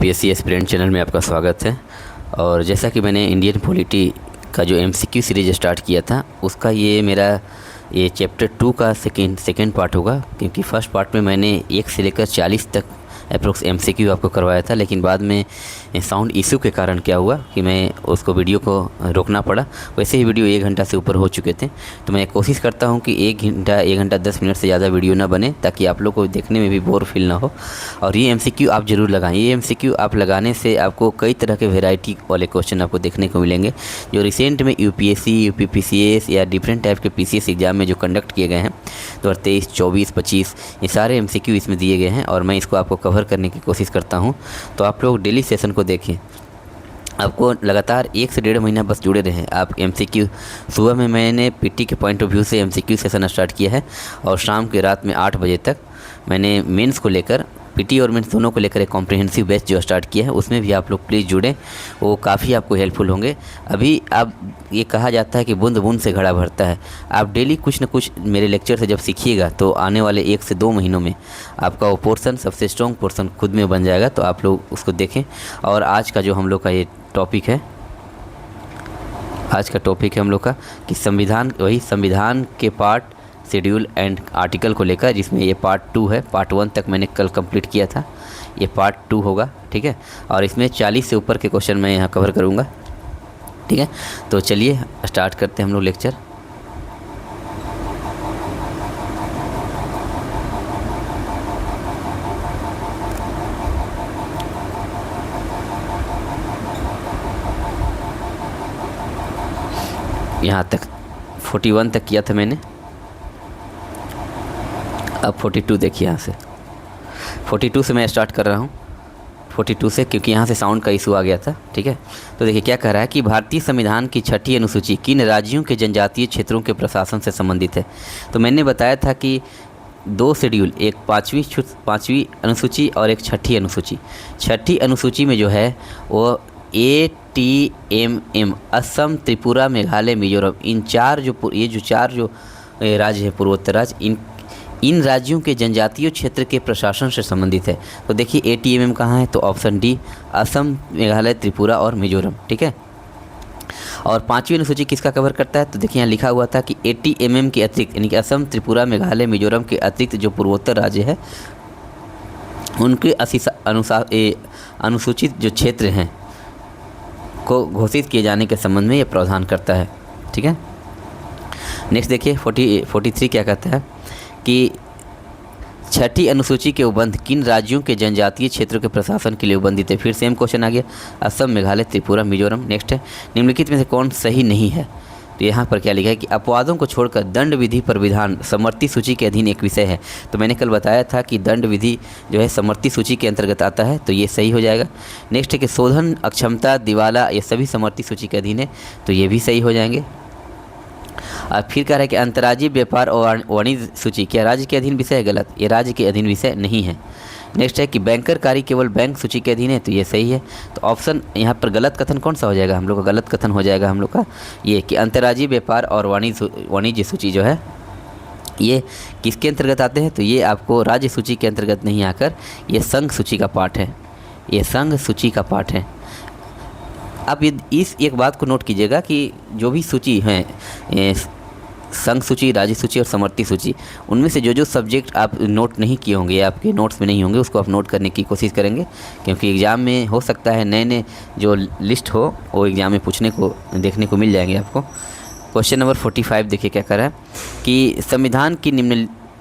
UPSC aspirant channel में आपका स्वागत है। और जैसा कि मैंने इंडियन पॉलिटी का जो एमसीक्यू सीरीज स्टार्ट किया था उसका ये चैप्टर 2 का सेकेंड पार्ट होगा, क्योंकि फर्स्ट पार्ट में मैंने 1 से लेकर 40 तक अप्रोक्स एमसीक्यू आपको करवाया था, लेकिन बाद में साउंड इशू के कारण क्या हुआ कि मैं उसको वीडियो को रोकना पड़ा। वैसे ही वीडियो 1 घंटा से ऊपर हो चुके थे, तो मैं कोशिश करता हूं कि 1 घंटा 10 मिनट से ज़्यादा वीडियो ना बने, ताकि आप लोग को देखने में भी बोर फील ना हो। और ये एमसीक्यू आप ज़रूर लगाएं। ये एमसीक्यू आप लगाने से आपको कई तरह के वेराइटी वाले क्वेश्चन आपको देखने को मिलेंगे, जो रिसेंट में यूपीएससी, यूपीपीसीएस या डिफरेंट टाइप के पीसीएस एग्जाम में जो कंडक्ट किए गए हैं 2023, 24, 25, ये सारे एमसीक्यू इसमें दिए गए हैं और मैं इसको आपको कवर करने की कोशिश करता हूं। तो आप लोग डेली सेशन को देखें, आपको लगातार 1 से 1.5 महीना बस जुड़े रहें आप एमसीक्यू। सुबह में मैंने पीटी के पॉइंट ऑफ व्यू से एमसीक्यू सेशन स्टार्ट किया है और शाम के रात में 8 बजे तक मैंने मेंस को लेकर, पीटी और मेंस दोनों को लेकर एक कॉम्प्रिहेंसिव बैच जो स्टार्ट किया है, उसमें भी आप लोग प्लीज़ जुड़ें, वो काफ़ी आपको हेल्पफुल होंगे। अभी आप, ये कहा जाता है कि बूंद बूंद से घड़ा भरता है। आप डेली कुछ न कुछ मेरे लेक्चर से जब सीखिएगा तो आने वाले 1 से 2 महीनों में आपका वो पोर्सन, सबसे स्ट्रॉन्ग पोर्सन खुद में बन जाएगा। तो आप लोग उसको देखें। और आज का जो हम लोग का ये टॉपिक है, आज का टॉपिक है हम लोग का कि संविधान, वही संविधान के पार्ट, शेड्यूल एंड आर्टिकल को लेकर, जिसमें ये पार्ट 2 है। पार्ट 1 तक मैंने कल कंप्लीट किया था, ये पार्ट 2 होगा, ठीक है। और इसमें 40 से ऊपर के क्वेश्चन मैं यहाँ कवर करूँगा, ठीक है। तो चलिए स्टार्ट करते हैं हम लोग लेक्चर। यहाँ तक 41 तक किया था मैंने, अब 42 देखिए। यहाँ से 42 से मैं स्टार्ट कर रहा हूँ, 42 से, क्योंकि यहाँ से साउंड का इशू आ गया था, ठीक है। तो देखिए क्या कह रहा है कि भारतीय संविधान की 6ठी अनुसूची किन राज्यों के जनजातीय क्षेत्रों के प्रशासन से संबंधित है। तो मैंने बताया था कि 2 शेड्यूल, एक 5वीं अनुसूची और एक 6ठी अनुसूची। 6ठी अनुसूची में जो है वो ATMM, असम, त्रिपुरा, मेघालय, मिजोरम, इन 4 जो राज्य है पूर्वोत्तर राज्य, इन राज्यों के जनजातीय क्षेत्र के प्रशासन से संबंधित है। तो देखिए ATMM कहाँ है, तो ऑप्शन डी, असम, मेघालय, त्रिपुरा और मिजोरम, ठीक है। और 5वीं अनुसूची किसका कवर करता है, तो देखिए यहाँ लिखा हुआ था कि ATMM के अतिरिक्त, यानी कि असम, त्रिपुरा, मेघालय, मिजोरम के अतिरिक्त जो पूर्वोत्तर राज्य है उनके अनुसूचित जो क्षेत्र हैं को घोषित किए जाने के संबंध में ये प्रावधान करता है, ठीक है। नेक्स्ट देखिए 43 क्या कहता है कि 6ठी अनुसूची के उपबंध किन राज्यों के जनजातीय क्षेत्रों के प्रशासन के लिए उपबंधित है। फिर सेम क्वेश्चन आ गया, असम, मेघालय, त्रिपुरा, मिजोरम। नेक्स्ट है, निम्नलिखित में से कौन सही नहीं है। तो यहाँ पर क्या लिखा है कि अपवादों को छोड़कर दंड विधि पर विधान समवर्ती सूची के अधीन एक विषय है। तो मैंने कल बताया था कि दंड विधि जो है समवर्ती सूची के अंतर्गत आता है, तो ये सही हो जाएगा। नेक्स्ट है कि शोधन, अक्षमता, दिवाला, ये सभी समवर्ती सूची के अधीन है, तो ये भी सही हो जाएंगे। और फिर कह रहा है कि अंतर्राज्यीय व्यापार और वाणिज्य सूची क्या राज्य के अधीन विषय है, गलत, ये राज्य के अधीन विषय नहीं है। नेक्स्ट है कि बैंकर कार्य केवल बैंक सूची के अधीन है, तो ये सही है। तो ऑप्शन यहाँ पर गलत कथन कौन सा हो जाएगा, हम लोग का गलत कथन हो जाएगा हम लोग का ये कि अंतर्राज्यीय व्यापार और वाणिज्य सूची जो है ये किसके अंतर्गत आते हैं, तो ये आपको राज्य सूची के अंतर्गत नहीं आकर ये संघ सूची का पार्ट है, ये संघ सूची का पार्ट है। आप इस एक बात को नोट कीजिएगा कि जो भी सूची है, संघ सूची, राज्य सूची और समवर्ती सूची, उनमें से जो सब्जेक्ट आप नोट नहीं किए होंगे, आपके नोट्स में नहीं होंगे, उसको आप नोट करने की कोशिश करेंगे, क्योंकि एग्ज़ाम में हो सकता है नए जो लिस्ट हो वो एग्ज़ाम में पूछने को, देखने को मिल जाएंगे आपको। क्वेश्चन नंबर 45 देखिए क्या कर रहा है कि संविधान की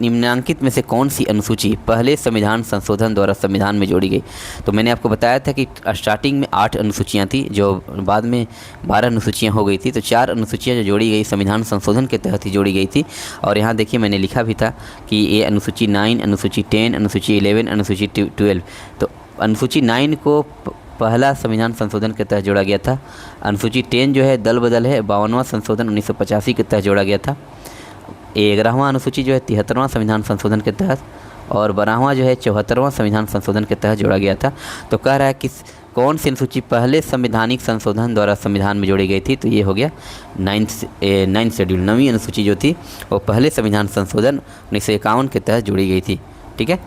निम्नांकित में से कौन सी अनुसूची पहले संविधान संशोधन द्वारा संविधान में जोड़ी गई। तो मैंने आपको बताया था कि स्टार्टिंग में 8 अनुसूचियाँ थी, जो बाद में 12 अनुसूचियाँ हो गई थी। तो 4 अनुसूचियाँ जो जोड़ी गई संविधान संशोधन के तहत ही जोड़ी गई थी। और यहाँ देखिए मैंने लिखा भी था कि ये अनुसूची 9, अनुसूची 10, अनुसूची 11, अनुसूची 12। तो अनुसूची 9 को पहला संविधान संशोधन के तहत जोड़ा गया था। अनुसूची 10 जो है दल बदल है, 52वां संशोधन 1985 के तहत जोड़ा गया था। 11वां अनुसूची जो है 73वां संविधान संशोधन के तहत, और 12वां जो है 74वां संविधान संशोधन के तहत जोड़ा गया था। तो कह रहा है कि कौन सी अनुसूची पहले संवैधानिक संशोधन द्वारा संविधान में जोड़ी गई थी, तो ये हो गया 9th शेड्यूल, 9वीं अनुसूची जो थी वो पहले संविधान संशोधन 1951 के तहत जोड़ी गई थी, ठीक है।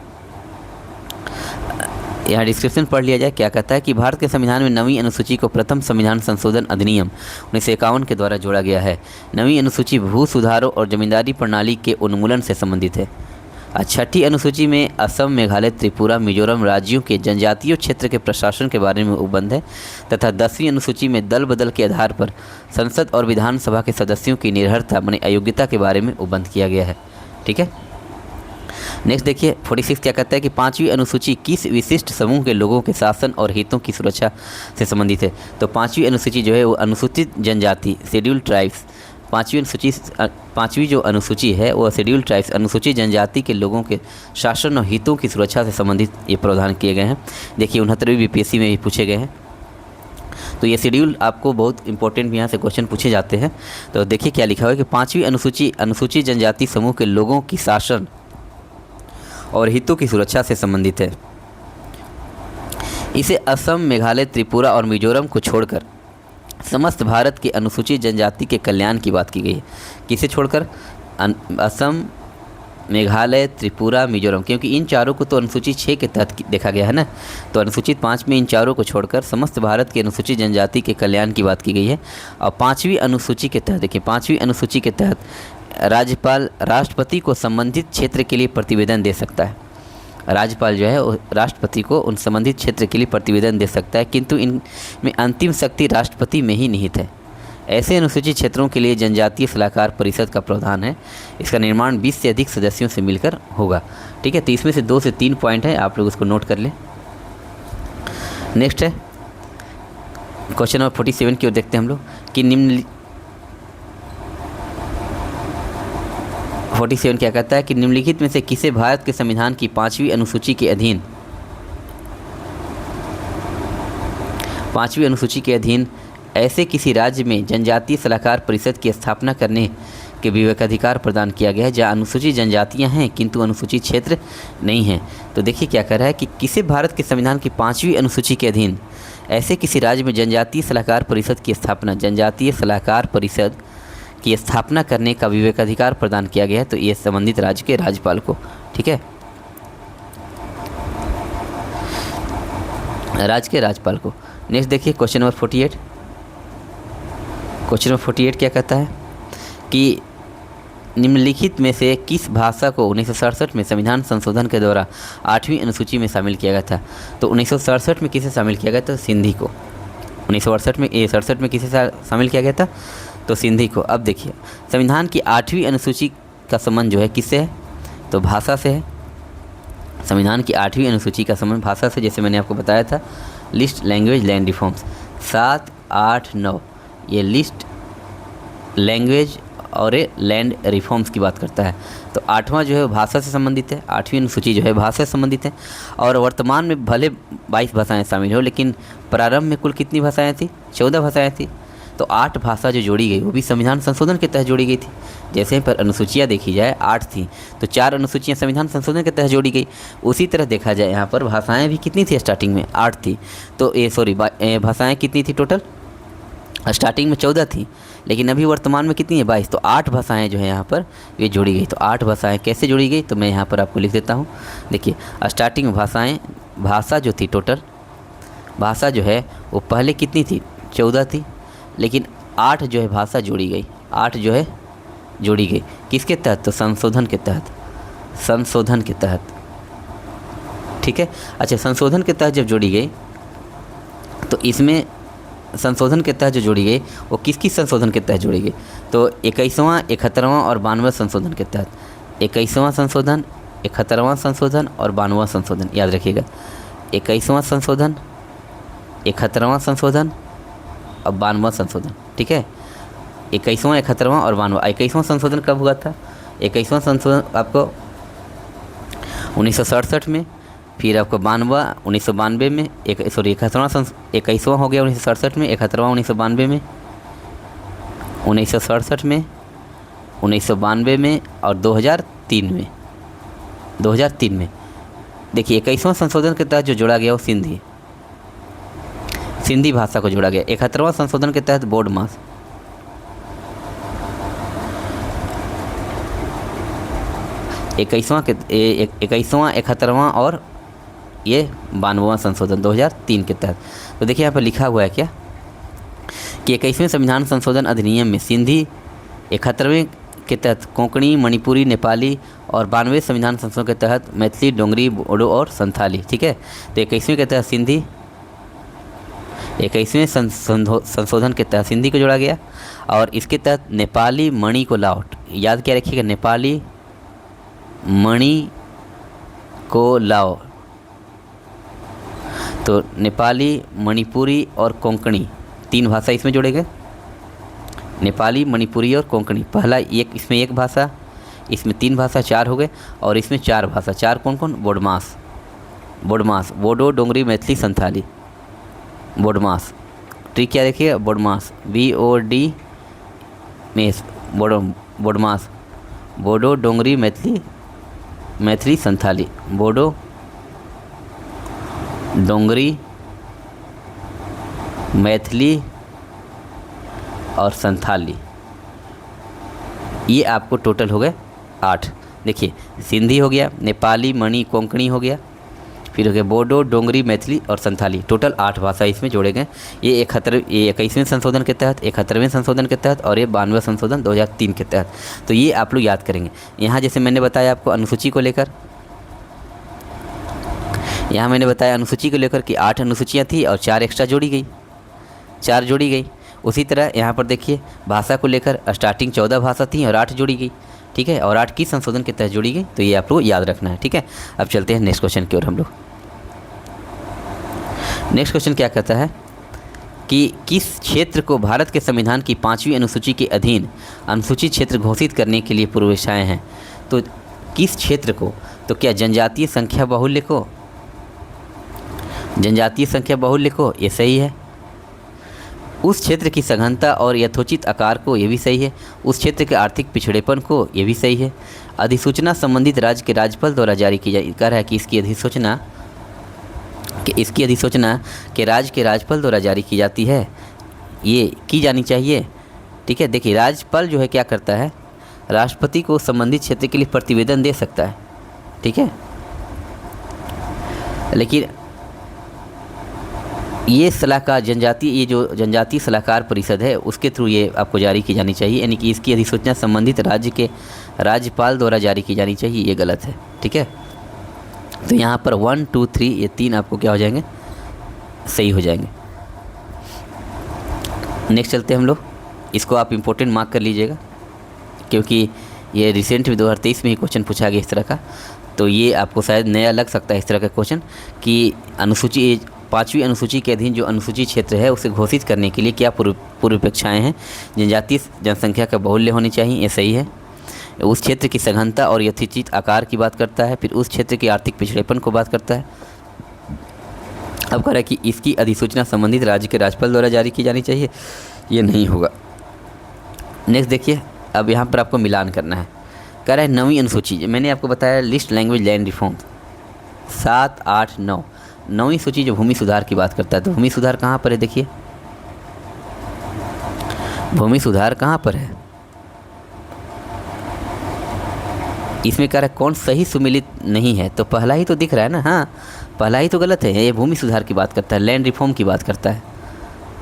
यहाँ डिस्क्रिप्शन पढ़ लिया जाए। क्या कहता है कि भारत के संविधान में 9वीं अनुसूची को प्रथम संविधान संशोधन अधिनियम 1951 के द्वारा जोड़ा गया है। 9वीं अनुसूची भू सुधारों और जमींदारी प्रणाली के उन्मूलन से संबंधित है। 6ठी अनुसूची में असम, मेघालय, त्रिपुरा, मिजोरम राज्यों के जनजातीय क्षेत्र के प्रशासन के बारे में उपबंध है तथा 10वीं अनुसूची में दल बदल के आधार पर संसद और विधानसभा के सदस्यों की निर्भरता माने अयोग्यता के बारे में उपबंध किया गया है। ठीक है, नेक्स्ट देखिए 46 क्या कहता है कि 5वीं अनुसूची किस विशिष्ट समूह के लोगों के शासन और हितों की सुरक्षा से संबंधित है। तो 5वीं अनुसूची जो है वो अनुसूचित जनजाति शेड्यूल्ड ट्राइब्स, 5वीं जो अनुसूची है वो शेड्यूल्ड ट्राइब्स अनुसूचित जनजाति के लोगों के शासन और हितों की सुरक्षा से संबंधित ये प्रावधान किए गए हैं। देखिए 69वीं बीपीएससी में भी पूछे गए हैं। तो ये शेड्यूल आपको बहुत इंपॉर्टेंट भी यहाँ से क्वेश्चन पूछे जाते हैं। तो देखिए क्या लिखा हुआ है कि 5वीं अनुसूची अनुसूचित जनजाति समूह के लोगों की शासन और हितों की सुरक्षा से संबंधित है। इसे असम, मेघालय, त्रिपुरा और मिजोरम को छोड़कर समस्त भारत के अनुसूचित जनजाति के कल्याण की बात की गई है। किसे छोड़कर? असम, मेघालय, त्रिपुरा, मिजोरम, क्योंकि इन चारों को तो अनुसूचित 6 के तहत देखा गया है ना। तो अनुसूचित 5 में इन चारों को छोड़कर समस्त भारत के अनुसूचित जनजाति के कल्याण की बात की गई है। और 5वीं अनुसूची के तहत देखिए 5वीं अनुसूची के तहत राज्यपाल राष्ट्रपति को संबंधित क्षेत्र के लिए प्रतिवेदन दे सकता है। राज्यपाल जो है वो राष्ट्रपति को उन संबंधित क्षेत्र के लिए प्रतिवेदन दे सकता है, किंतु इनमें अंतिम शक्ति राष्ट्रपति में ही निहित है। ऐसे अनुसूचित क्षेत्रों के लिए जनजातीय सलाहकार परिषद का प्रावधान है। इसका निर्माण 20 से अधिक सदस्यों से मिलकर होगा। ठीक है, तो इसमें से 2 से 3 पॉइंट है, आप लोग उसको नोट कर लें। नेक्स्ट है क्वेश्चन नंबर 47 की ओर देखते हैं हम लोग कि 47 क्या कहता है कि निम्नलिखित में से किसे भारत के संविधान की 5वीं अनुसूची के अधीन 5वीं अनुसूची के अधीन ऐसे किसी राज्य में जनजातीय सलाहकार परिषद की स्थापना करने के विवेकाधिकार प्रदान किया गया है जहाँ अनुसूचित जनजातियां हैं किंतु अनुसूचित क्षेत्र नहीं हैं। तो देखिए क्या कर रहा है कि किसे भारत के संविधान की 5वीं अनुसूची के अधीन ऐसे किसी राज्य में जनजातीय सलाहकार परिषद की स्थापना जनजातीय सलाहकार परिषद की स्थापना करने का विवेकाधिकार प्रदान किया गया है। तो ये संबंधित राज्य के राज्यपाल को। ठीक है, राज्य के राज्यपाल को। नेक्स्ट देखिए क्वेश्चन नंबर 48। क्वेश्चन नंबर 48 क्या कहता है कि निम्नलिखित में से किस भाषा को 1967 में संविधान संशोधन के द्वारा 8वीं अनुसूची में शामिल किया गया था। तो 1967 में किसे शामिल किया गया था? सिंधी को। 1967 में किसे शामिल किया गया था? तो सिंधी को। अब देखिए संविधान की 8वीं अनुसूची का संबंध जो है किससे है? तो भाषा से है। संविधान की 8वीं अनुसूची का संबंध भाषा से, जैसे मैंने आपको बताया था लिस्ट, लैंग्वेज, लैंड रिफॉर्म्स 7, 8, 9 ये लिस्ट, लैंग्वेज और लैंड रिफॉर्म्स की बात करता है। तो 8वां जो है भाषा से संबंधित है। 8वीं अनुसूची जो है भाषा से संबंधित है। और वर्तमान में भले 22 भाषाएँ शामिल हो, लेकिन प्रारंभ में कुल कितनी भाषाएँ थी? 14 भाषाएँ थी। तो 8 भाषा जो जोड़ी गई वो भी संविधान संशोधन के तहत जोड़ी गई थी। जैसे पर अनुसूचियाँ देखी जाए 8 थी, तो 4 अनुसूचियाँ संविधान संशोधन के तहत जोड़ी गई। उसी तरह देखा जाए यहाँ पर भाषाएं भी कितनी थी? स्टार्टिंग में 8 थी। तो भाषाएं कितनी थी टोटल? स्टार्टिंग में 14 थी, लेकिन अभी वर्तमान में कितनी है? 22। तो 8 भाषाएँ जो है यहाँ पर ये जोड़ी गई। तो 8 भाषाएँ कैसे जोड़ी गई? तो मैं यहाँ पर आपको लिख देता हूँ। देखिए स्टार्टिंग में भाषा जो थी टोटल भाषा जो है वो पहले कितनी थी? 14 थी, लेकिन 8 जो है भाषा जोड़ी गई। 8 जो है जोड़ी गई किसके तहत? तो संशोधन के तहत। संशोधन के तहत। ठीक है, अच्छा संशोधन के तहत जब जोड़ी गई तो इसमें संशोधन के तहत जो जोड़ी गई वो किस संशोधन के तहत जोड़ी गई? तो 21वां, 71वां और 92वां संशोधन के तहत। 21वां संशोधन, 71वां संशोधन और 92वां संशोधन, याद रखिएगा। 21वां संशोधन, 71वां संशोधन और 92वां संशोधन। ठीक है, 21वां, 71वां और 92वां। 21वां संशोधन कब हुआ था? 21वां संशोधन आपको 1967 में, फिर आपको 1992 में, 21वां हो गया 1967 में, 71वां 1992 में, 1967 में, 1992 में और 2003 में। 2003 में देखिए 21वां संशोधन के तहत जो जोड़ा गया वो सिंधी भाषा को जोड़ा गया। 71वां संशोधन के तहत बोर्ड मास। 21वां, 71वां और ये 92वां संशोधन 2003 के तहत। तो देखिए यहाँ पर लिखा हुआ है क्या कि 21वें संविधान संशोधन अधिनियम में सिंधी, 71वें के तहत कोंकणी, मणिपुरी, नेपाली और 92वें संविधान संशोधन के तहत मैथिली, डोंगरी, बोडो और संथाली। ठीक है, तो 21वें के तहत सिंधी, 21वें संशोधन के तहत सिंधी को जोड़ा गया और इसके तहत नेपाली, मणि को लाओ। याद क्या रखिएगा, नेपाली, मणि को लाओ। तो नेपाली, मणिपुरी और कोंकणी 3 भाषा इसमें जोड़े गए। नेपाली, मणिपुरी और कोंकणी, पहला एक, इसमें एक भाषा, इसमें 3 भाषा, 4 हो गए और इसमें 4 भाषा। 4 कौन कौन? BODMAS, Bodo, Dogri, Maithili, Santhali, BODMAS. Trick क्या देखिए, BODMAS, BOD MAS, BODMAS, Bodo, Dogri, Maithili, Santhali, Bodo, Dogri, Maithili और संथाली। ये आपको टोटल हो गए 8। देखिए, सिंधी हो गया, नेपाली, मणि, कोंकणी हो गया, फिर हो गया बोडो, डोंगरी, मैथिली और संथाली। टोटल 8 भाषा इसमें जोड़े गए। ये 21वें संशोधन के तहत, 71वें संशोधन के तहत और ये 92वें संशोधन 2003 के तहत। तो ये आप लोग याद करेंगे। यहाँ जैसे मैंने बताया आपको अनुसूची को लेकर, यहाँ मैंने बताया अनुसूची को लेकर कि 8 अनुसूचियाँ थी और 4 एक्स्ट्रा जोड़ी गई, 4 जोड़ी गई। उसी तरह यहाँ पर देखिए भाषा को लेकर स्टार्टिंग 14 भाषा थी और 8 जोड़ी गई। ठीक है, और 8 किस संशोधन के तहत जोड़ी गई, तो ये आप लोग याद रखना है। ठीक है, अब चलते हैं नेक्स्ट क्वेश्चन की ओर हम लोग। नेक्स्ट क्वेश्चन क्या कहता है कि किस क्षेत्र को भारत के संविधान की 5वीं अनुसूची के अधीन अनुसूचित क्षेत्र घोषित करने के लिए पूर्वापेक्षाएं हैं। तो किस क्षेत्र को, तो क्या जनजातीय संख्या बाहुल्य को, जनजातीय संख्या बाहुल्य को, ये सही है। उस क्षेत्र की सघनता और यथोचित आकार को, ये भी सही है। उस क्षेत्र के आर्थिक पिछड़ेपन को, ये भी सही है। अधिसूचना संबंधित राज्य के राज्यपाल द्वारा जारी की जाए, कह रहा है कि इसकी अधिसूचना के राज्य के राज्यपाल द्वारा जारी की जाती है, ये की जानी चाहिए। ठीक है, देखिए राज्यपाल जो है क्या करता है, राष्ट्रपति को संबंधित क्षेत्र के लिए प्रतिवेदन दे सकता है। ठीक है, लेकिन ये सलाहकार ये जो जनजातीय सलाहकार परिषद है उसके थ्रू ये आपको जारी की जानी चाहिए, यानी कि इसकी अधिसूचना संबंधित राज्य के राज्यपाल द्वारा जारी की जानी चाहिए, ये गलत है। ठीक है, तो यहाँ पर 1, 2, 3 ये 3 आपको क्या हो जाएंगे, सही हो जाएंगे। नेक्स्ट चलते हैं हम लोग, इसको आप इम्पोर्टेंट मार्क कर लीजिएगा क्योंकि ये रिसेंट में 2023 में ही क्वेश्चन पूछा गया इस तरह का, तो ये आपको शायद नया लग सकता है इस तरह का क्वेश्चन कि अनुसूची 5वीं अनुसूची के अधीन जो अनुसूचित क्षेत्र है उसे घोषित करने के लिए क्या पूर्वापेक्षाएं हैं। जनजातीय जनसंख्या का बाहुल्य होनी चाहिए, ये सही है। उस क्षेत्र की सघनता और यथोचित आकार की बात करता है, फिर उस क्षेत्र के आर्थिक पिछड़ेपन को बात करता है। अब कह रहा है कि इसकी अधिसूचना संबंधित राज्य के राज्यपाल द्वारा जारी की जानी चाहिए, ये नहीं होगा। नेक्स्ट देखिए, अब यहाँ पर आपको मिलान करना है। कह रहा है 9वीं अनुसूची, मैंने आपको बताया लिस्ट लैंग्वेज लैंड रिफॉर्म 7, 8, 9। 9वीं सूची जो भूमि सुधार की बात करता है, तो भूमि सुधार कहाँ पर है, देखिए भूमि सुधार कहाँ पर है, इसमें कह रहा है कौन सही सुमिलित नहीं है, तो पहला ही तो दिख रहा है ना। हाँ, पहला ही तो गलत है, ये भूमि सुधार की बात करता है, लैंड रिफॉर्म की बात करता है,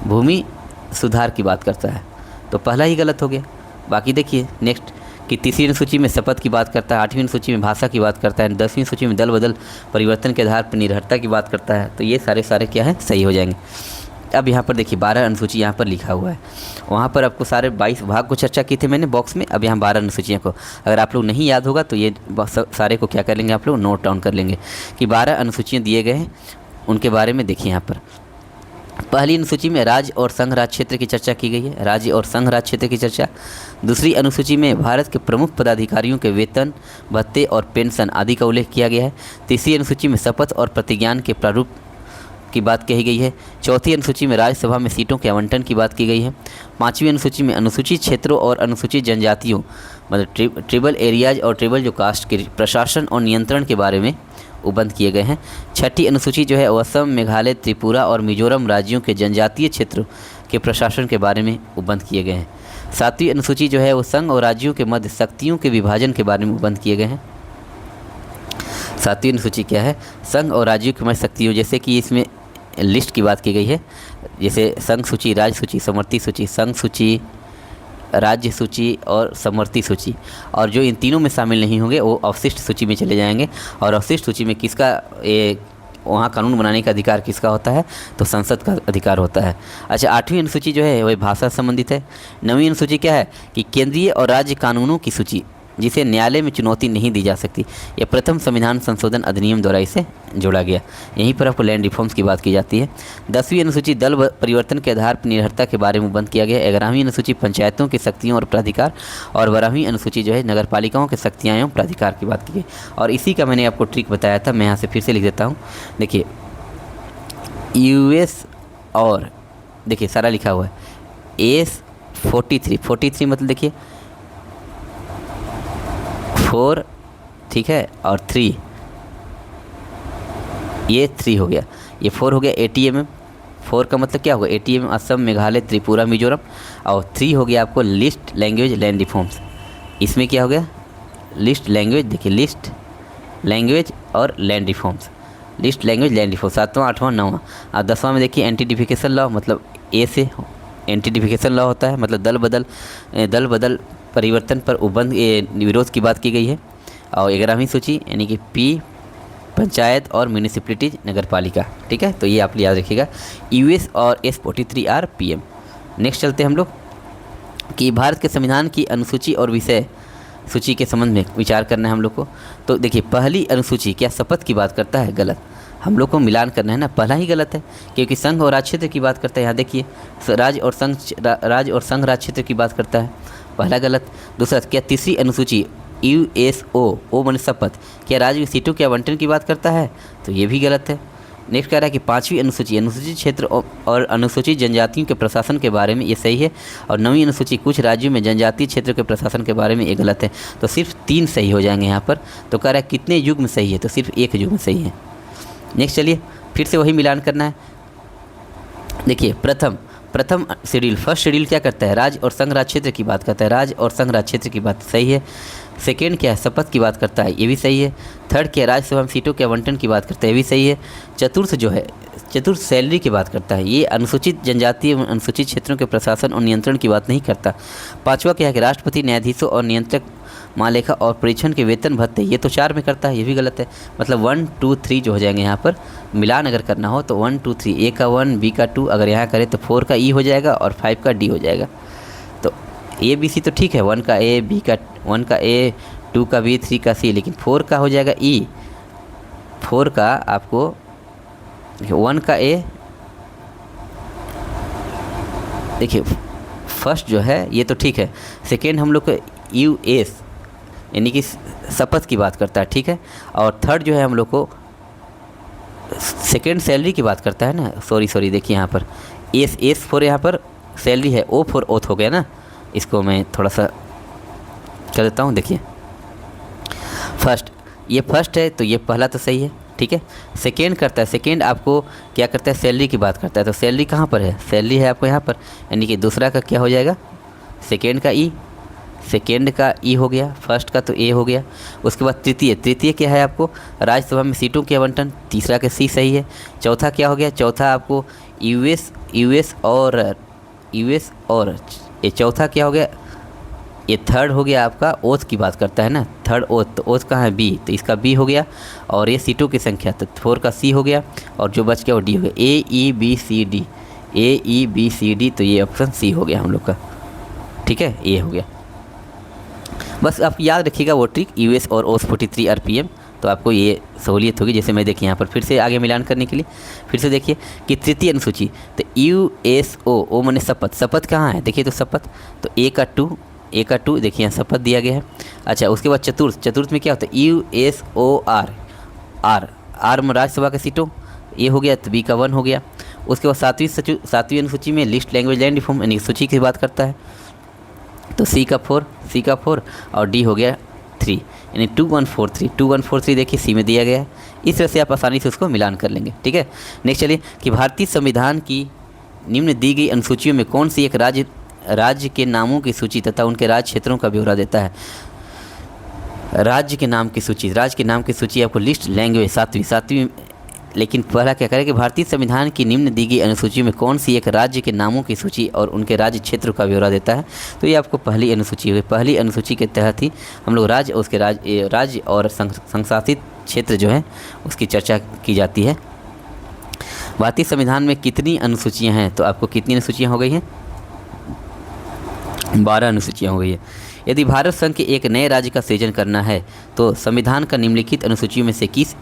भूमि सुधार की बात करता है, तो पहला ही गलत हो गया। बाकी देखिए नेक्स्ट कि 3वीं अनुसूची में शपथ की बात करता है, 8वीं अनुसूची में भाषा की बात करता है, 10वीं सूची में दल बदल परिवर्तन के आधार पर निर्भरता की बात करता है, तो ये सारे क्या है, सही हो जाएंगे। अब यहाँ पर देखिए 12 अनुसूची यहाँ पर लिखा हुआ है, वहाँ पर आपको सारे 22 भाग को चर्चा की थी मैंने बॉक्स में। अब यहाँ 12 अनुसूचियों को अगर आप लोग नहीं याद होगा तो ये सारे को क्या कर लेंगे, आप लोग नोट डाउन कर लेंगे कि 12 अनुसूचियाँ दिए गए हैं, उनके बारे में देखिए। यहाँ पर पहली अनुसूची में राज्य और संघ राज्य क्षेत्र की चर्चा की गई है, राज्य और संघ राज्य क्षेत्र की चर्चा। दूसरी अनुसूची में भारत के प्रमुख पदाधिकारियों के वेतन, भत्ते और पेंशन आदि का उल्लेख किया गया है। तीसरी अनुसूची में शपथ और प्रतिज्ञान के प्रारूप की बात कही गई है। चौथी अनुसूची में राज्यसभा में सीटों के आवंटन की बात की गई है। 5वीं अनुसूची में अनुसूचित क्षेत्रों और अनुसूचित जनजातियों मतलब ट्रिबल एरियाज और ट्रिबल जो कास्ट के प्रशासन और नियंत्रण के बारे में उपबंध किए गए हैं। 6ठी अनुसूची जो है असम, मेघालय, त्रिपुरा और मिजोरम राज्यों के जनजातीय क्षेत्रों के प्रशासन के बारे में उपबंध किए गए हैं। 7वीं अनुसूची जो है वो संघ और राज्यों के मध्य शक्तियों के विभाजन के बारे में उपबंध किए गए हैं। सातवीं अनुसूची क्या है? संघ और राज्यों की मध्य शक्तियों, जैसे कि इसमें लिस्ट की बात की गई है, जैसे संघ सूची, राज्य सूची, समवर्ती सूची, संघ सूची, राज्य सूची और समवर्ती सूची। और जो इन तीनों में शामिल नहीं होंगे वो अवशिष्ट सूची में चले जाएंगे। और अवशिष्ट सूची में किसका वहाँ कानून बनाने का अधिकार किसका होता है? तो संसद का अधिकार होता है। अच्छा, आठवीं अनुसूची जो है वह भाषा से संबंधित है। नवीं अनुसूची क्या है? कि केंद्रीय और राज्य कानूनों की सूची जिसे न्यायालय में चुनौती नहीं दी जा सकती। यह प्रथम संविधान संशोधन अधिनियम द्वारा इसे जोड़ा गया। यहीं पर आपको लैंड रिफॉर्म्स की बात की जाती है। 10वीं अनुसूची दल परिवर्तन के आधार पर निर्भरता के बारे में बंद किया गया। 11वीं अनुसूची पंचायतों की शक्तियों और प्राधिकार। और 12वीं अनुसूची जो है नगर पालिकाओं की शक्तियाँ एवं प्राधिकार की बात की गई। और इसी का मैंने आपको ट्रिक बताया था, मैं यहाँ से फिर से लिख देता हूँ। देखिए यूएस और देखिए सारा लिखा हुआ है एस 43 मतलब देखिए 4, ठीक है, और 3, ये 3 हो गया, ये 4 हो गया ATMM। 4 का मतलब क्या होगा? ATMM असम, मेघालय, त्रिपुरा, मिजोरम। और 3 हो गया आपको लिस्ट, लैंग्वेज, लैंड रिफॉर्म्स। इसमें क्या हो गया? लिस्ट, लैंग्वेज, देखिए लिस्ट, लैंग्वेज और land reforms. List, language, land reform 7वां, 8वां, 9वां। और 10वां में देखिए एंटी डिफिकेशन लॉ, मतलब ए से एंटी डिफिकेशन लॉ होता है, मतलब दल बदल परिवर्तन पर उपबंध विरोध की बात की गई है। और 11वीं सूची यानी कि P पंचायत और म्यूनिसिपैलिटीज, नगर पालिका, ठीक है। तो ये आप याद रखिएगा, US और S43 R PM। नेक्स्ट चलते हैं हम लोग कि भारत के संविधान की अनुसूची और विषय सूची के संबंध में विचार करना है हम लोग को। तो देखिए पहली अनुसूची क्या शपथ की बात करता है? गलत। हम लोग को मिलान करना है ना, पहला ही गलत है क्योंकि संघ और राज्य क्षेत्र की बात करता है। यहाँ देखिए राज्य और संघ राज्य क्षेत्र की बात करता है, पहला गलत। दूसरा, क्या तीसरी अनुसूची USO ओ माने शपथ, क्या राज्य की सीटों के आवंटन की बात करता है? तो ये भी गलत है। नेक्स्ट कह रहा है कि 5वीं अनुसूची अनुसूचित क्षेत्र और अनुसूचित जनजातियों के प्रशासन के बारे में, ये सही है। और 9वीं अनुसूची कुछ राज्यों में जनजातीय क्षेत्र के प्रशासन के बारे में, ये गलत है। तो सिर्फ 3 सही हो जाएंगे यहाँ पर। तो कह रहा है कितने युग में सही है? तो सिर्फ एक युग में सही है। नेक्स्ट चलिए फिर से वही मिलान करना है। देखिए प्रथम शेड्यूल, फर्स्ट शेड्यूल क्या करता है? राज्य और संघ राज्य क्षेत्र की बात करता है, राज्य और संघ राज्य क्षेत्र की बात सही है। सेकेंड क्या है? शपथ की बात करता है, ये भी सही है। थर्ड क्या है? राज्यसभा में सीटों के आवंटन की बात करता है, ये भी सही है। चतुर्थ सैलरी की बात करता है, ये अनुसूचित जनजातीय अनुसूचित क्षेत्रों के प्रशासन और नियंत्रण की बात नहीं करता। 5वां क्या है? कि राष्ट्रपति, न्यायाधीशों और नियंत्रक, महालेखा और परीक्षण के वेतन भत्ते, ये तो 4 में करता है, ये भी गलत है। मतलब 1 2 3 जो हो जाएंगे यहाँ पर। मिलान अगर करना हो तो 1 2 3, A का 1, B का 2, अगर यहाँ करें तो 4 का E हो जाएगा और 5 का D हो जाएगा। तो ABC तो ठीक है, 1 का A, B का 1 का A, 2 का B, 3 का C, लेकिन 4 का हो जाएगा E। 4 का आपको 1 का A, देखिए फर्स्ट जो है ये तो ठीक है। सेकेंड हम लोग को US यानी कि शपथ की बात करता है, ठीक है। और थर्ड जो है हम लोग को सेकेंड सैलरी की बात करता है ना, सॉरी देखिए यहाँ पर S फॉर यहाँ पर सैलरी है, O फॉर ओथ हो गया ना। इसको मैं थोड़ा सा कर देता हूँ। देखिए फर्स्ट, ये फर्स्ट है तो ये पहला तो सही है, ठीक है। सेकेंड करता है, सेकेंड आपको क्या करता है? सैलरी की बात करता है। तो सैलरी कहाँ पर है? सैलरी है आपको यहाँ पर, यानी कि दूसरा का क्या हो जाएगा? सेकेंड का E, सेकेंड का E हो गया, फर्स्ट का तो A हो गया। उसके बाद तृतीय क्या है आपको? राज्यसभा में सीटों के आवंटन, तीसरा का C सही है। चौथा क्या हो गया? चौथा आपको US और ये चौथा क्या हो गया? ये थर्ड हो गया आपका ओथ की बात करता है ना, थर्ड ओथ। तो ओथ कहाँ है? B, तो इसका B हो गया। और ये सीटों की संख्या, तो 4 का C हो गया और जो बच गया वो D हो गया। A E B C D, तो ये ऑप्शन C हो गया हम लोग का, ठीक है। ये हो गया। बस आप याद रखिएगा वो ट्रिक US और OS 43 RPM, तो आपको ये सहूलियत होगी। जैसे मैं देखिए यहाँ पर फिर से आगे मिलान करने के लिए फिर से देखिए कि तृतीय अनुसूची, तो USO ओ माने शपथ कहाँ है? देखिए तो शपथ तो A का 2 देखिए यहाँ शपथ दिया गया है। अच्छा, उसके बाद चतुर्थ में क्या होता है? USOR R में राज्यसभा के सीटों, ये हो गया। तो B का 1 हो गया। उसके बाद सातवीं अनुसूची में लिस्ट, लैंग्वेज, लैंड रिफॉर्म यानी सूची की बात करता है। तो C का 4 और D हो गया 3, यानी 2143 देखिए C में दिया गया है। इस तरह से आप आसानी से उसको मिलान कर लेंगे, ठीक है। नेक्स्ट चलिए कि भारतीय संविधान की निम्न दी गई अनुसूचियों में कौन सी एक राज्य के नामों की सूची तथा उनके राज्य क्षेत्रों का ब्यौरा देता है? राज्य के नाम की सूची, राज्य के नाम की सूची आपको लिस्ट लैंग्वेज सातवीं। लेकिन पहला क्या करें कि भारतीय संविधान की निम्न दी गई अनुसूची में कौन सी एक राज्य के नामों की सूची और उनके राज्य क्षेत्र का ब्यौरा देता है। तो ये आपको पहली अनुसूची हुई। पहली अनुसूची के तहत ही हम लोग राज्य और उसके राज्य और संशासित क्षेत्र जो है उसकी चर्चा की जाती है। भारतीय संविधान में कितनी अनुसूचियाँ हैं, तो आपको कितनी अनुसूचियाँ हो गई हैं, 12 अनुसूचियाँ हो गई है। यदि भारत संघ के एक नए राज्य का सृजन करना है तो संविधान का निम्नलिखित अनुसूचियों में से किस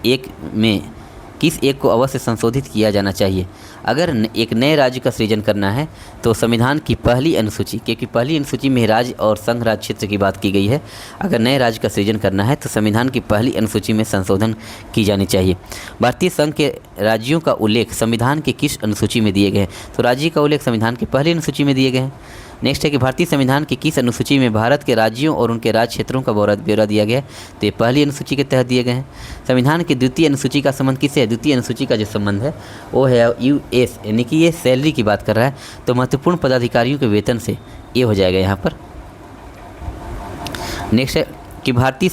एक को अवश्य संशोधित किया जाना चाहिए। अगर एक नए राज्य का सृजन करना है तो संविधान की पहली अनुसूची, क्योंकि पहली अनुसूची में राज्य और संघ राज्य क्षेत्र की बात की गई है, अगर नए राज्य का सृजन करना है तो संविधान की पहली अनुसूची में संशोधन की जानी चाहिए। भारतीय संघ के राज्यों का उल्लेख संविधान के किस अनुसूची में दिए गए हैं, तो राज्य का उल्लेख संविधान की पहली अनुसूची में दिए गए हैं। नेक्स्ट है कि भारतीय संविधान की किस अनुसूची में भारत के राज्यों और उनके राज्य क्षेत्रों का ब्यौरा दिया गया है, तो ये पहली अनुसूची के तहत दिए गए हैं। संविधान की द्वितीय अनुसूची का संबंध किससे है, द्वितीय अनुसूची का जो संबंध है वो है यूएस, यानी कि ये सैलरी की बात कर रहा है, तो महत्वपूर्ण पदाधिकारियों के वेतन से ये हो जाएगा यहाँ पर। नेक्स्ट है कि भारतीय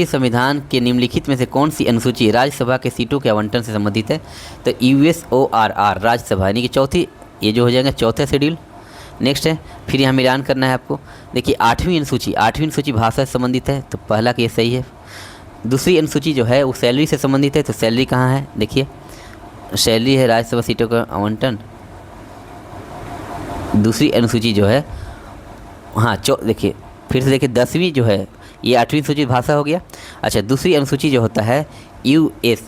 संविधान के निम्नलिखित में से कौन सी अनुसूची राज्यसभा के सीटों के आवंटन से संबंधित है, तो USORR राज्यसभा, यानी कि चौथी, ये जो हो जाएगा चौथा शेड्यूल। नेक्स्ट है फिर यहाँ मिलान करना है आपको। देखिए आठवीं अनुसूची भाषा से संबंधित है, तो पहला केस सही है। दूसरी अनुसूची जो है वो सैलरी से संबंधित है, तो सैलरी कहाँ है, देखिए सैलरी है राज्यसभा सीटों का आवंटन। दूसरी अनुसूची जो है हाँ देखिए फिर से देखिए 10वीं जो है ये 8वीं अनुसूची भाषा हो गया। अच्छा दूसरी अनुसूची जो होता है US,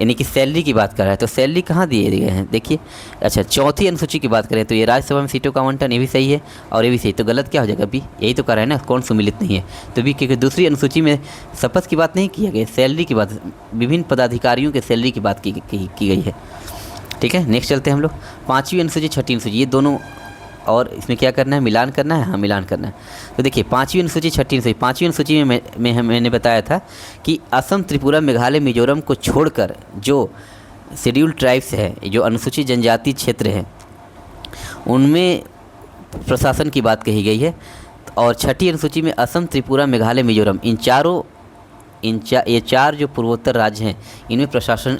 यानी कि सैलरी की बात कर रहा है, तो सैलरी कहाँ दिए गए हैं, देखिए। अच्छा चौथी अनुसूची की बात करें तो ये राज्यसभा में सीटों का आवंटन, ये भी सही है और ये भी सही, तो गलत क्या हो जाएगा, बी, यही तो कर रहा है ना, कौन सुमिलित नहीं है, तो बी, क्योंकि दूसरी अनुसूची में शपथ की बात नहीं किया गया, सैलरी की बात, विभिन्न पदाधिकारियों के सैलरी की बात की गई है। ठीक है, नेक्स्ट चलते हैं हम लोग। 5वीं अनुसूची 6ठी अनुसूची, ये दोनों, और इसमें क्या करना है, मिलान करना है, हाँ मिलान करना है। तो देखिए 5वीं अनुसूची 6ठी अनुसूची, 5वीं अनुसूची में मैंने बताया था कि असम, त्रिपुरा, मेघालय, मिजोरम को छोड़कर जो शेड्यूल्ड ट्राइब्स है, जो अनुसूचित जनजाति क्षेत्र हैं, उनमें प्रशासन की बात कही गई है। और 6ठी अनुसूची में असम, त्रिपुरा, मेघालय, मिजोरम, ये चार जो पूर्वोत्तर राज्य हैं इनमें प्रशासन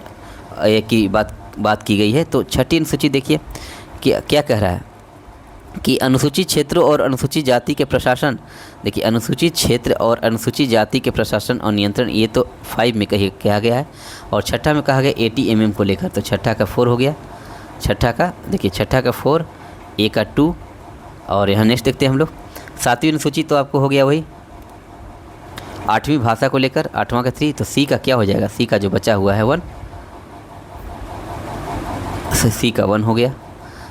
की बात की गई है। तो 6ठी अनुसूची देखिए क्या कह रहा है कि अनुसूचित क्षेत्र और अनुसूचित जाति के प्रशासन, देखिए अनुसूचित क्षेत्र और अनुसूचित जाति के प्रशासन और नियंत्रण, ये तो 5 में कहा गया है। और छठा में कहा गया ATMM को लेकर, तो छठा का 4 हो गया, छठा का 4, A का 2, और यहाँ नेक्स्ट देखते हैं हम लोग 7वीं अनुसूची, तो आपको हो गया वही 8वीं भाषा को लेकर, 8वां का 3, तो C का क्या हो जाएगा, C का जो बचा हुआ है 1, C का 1 हो गया।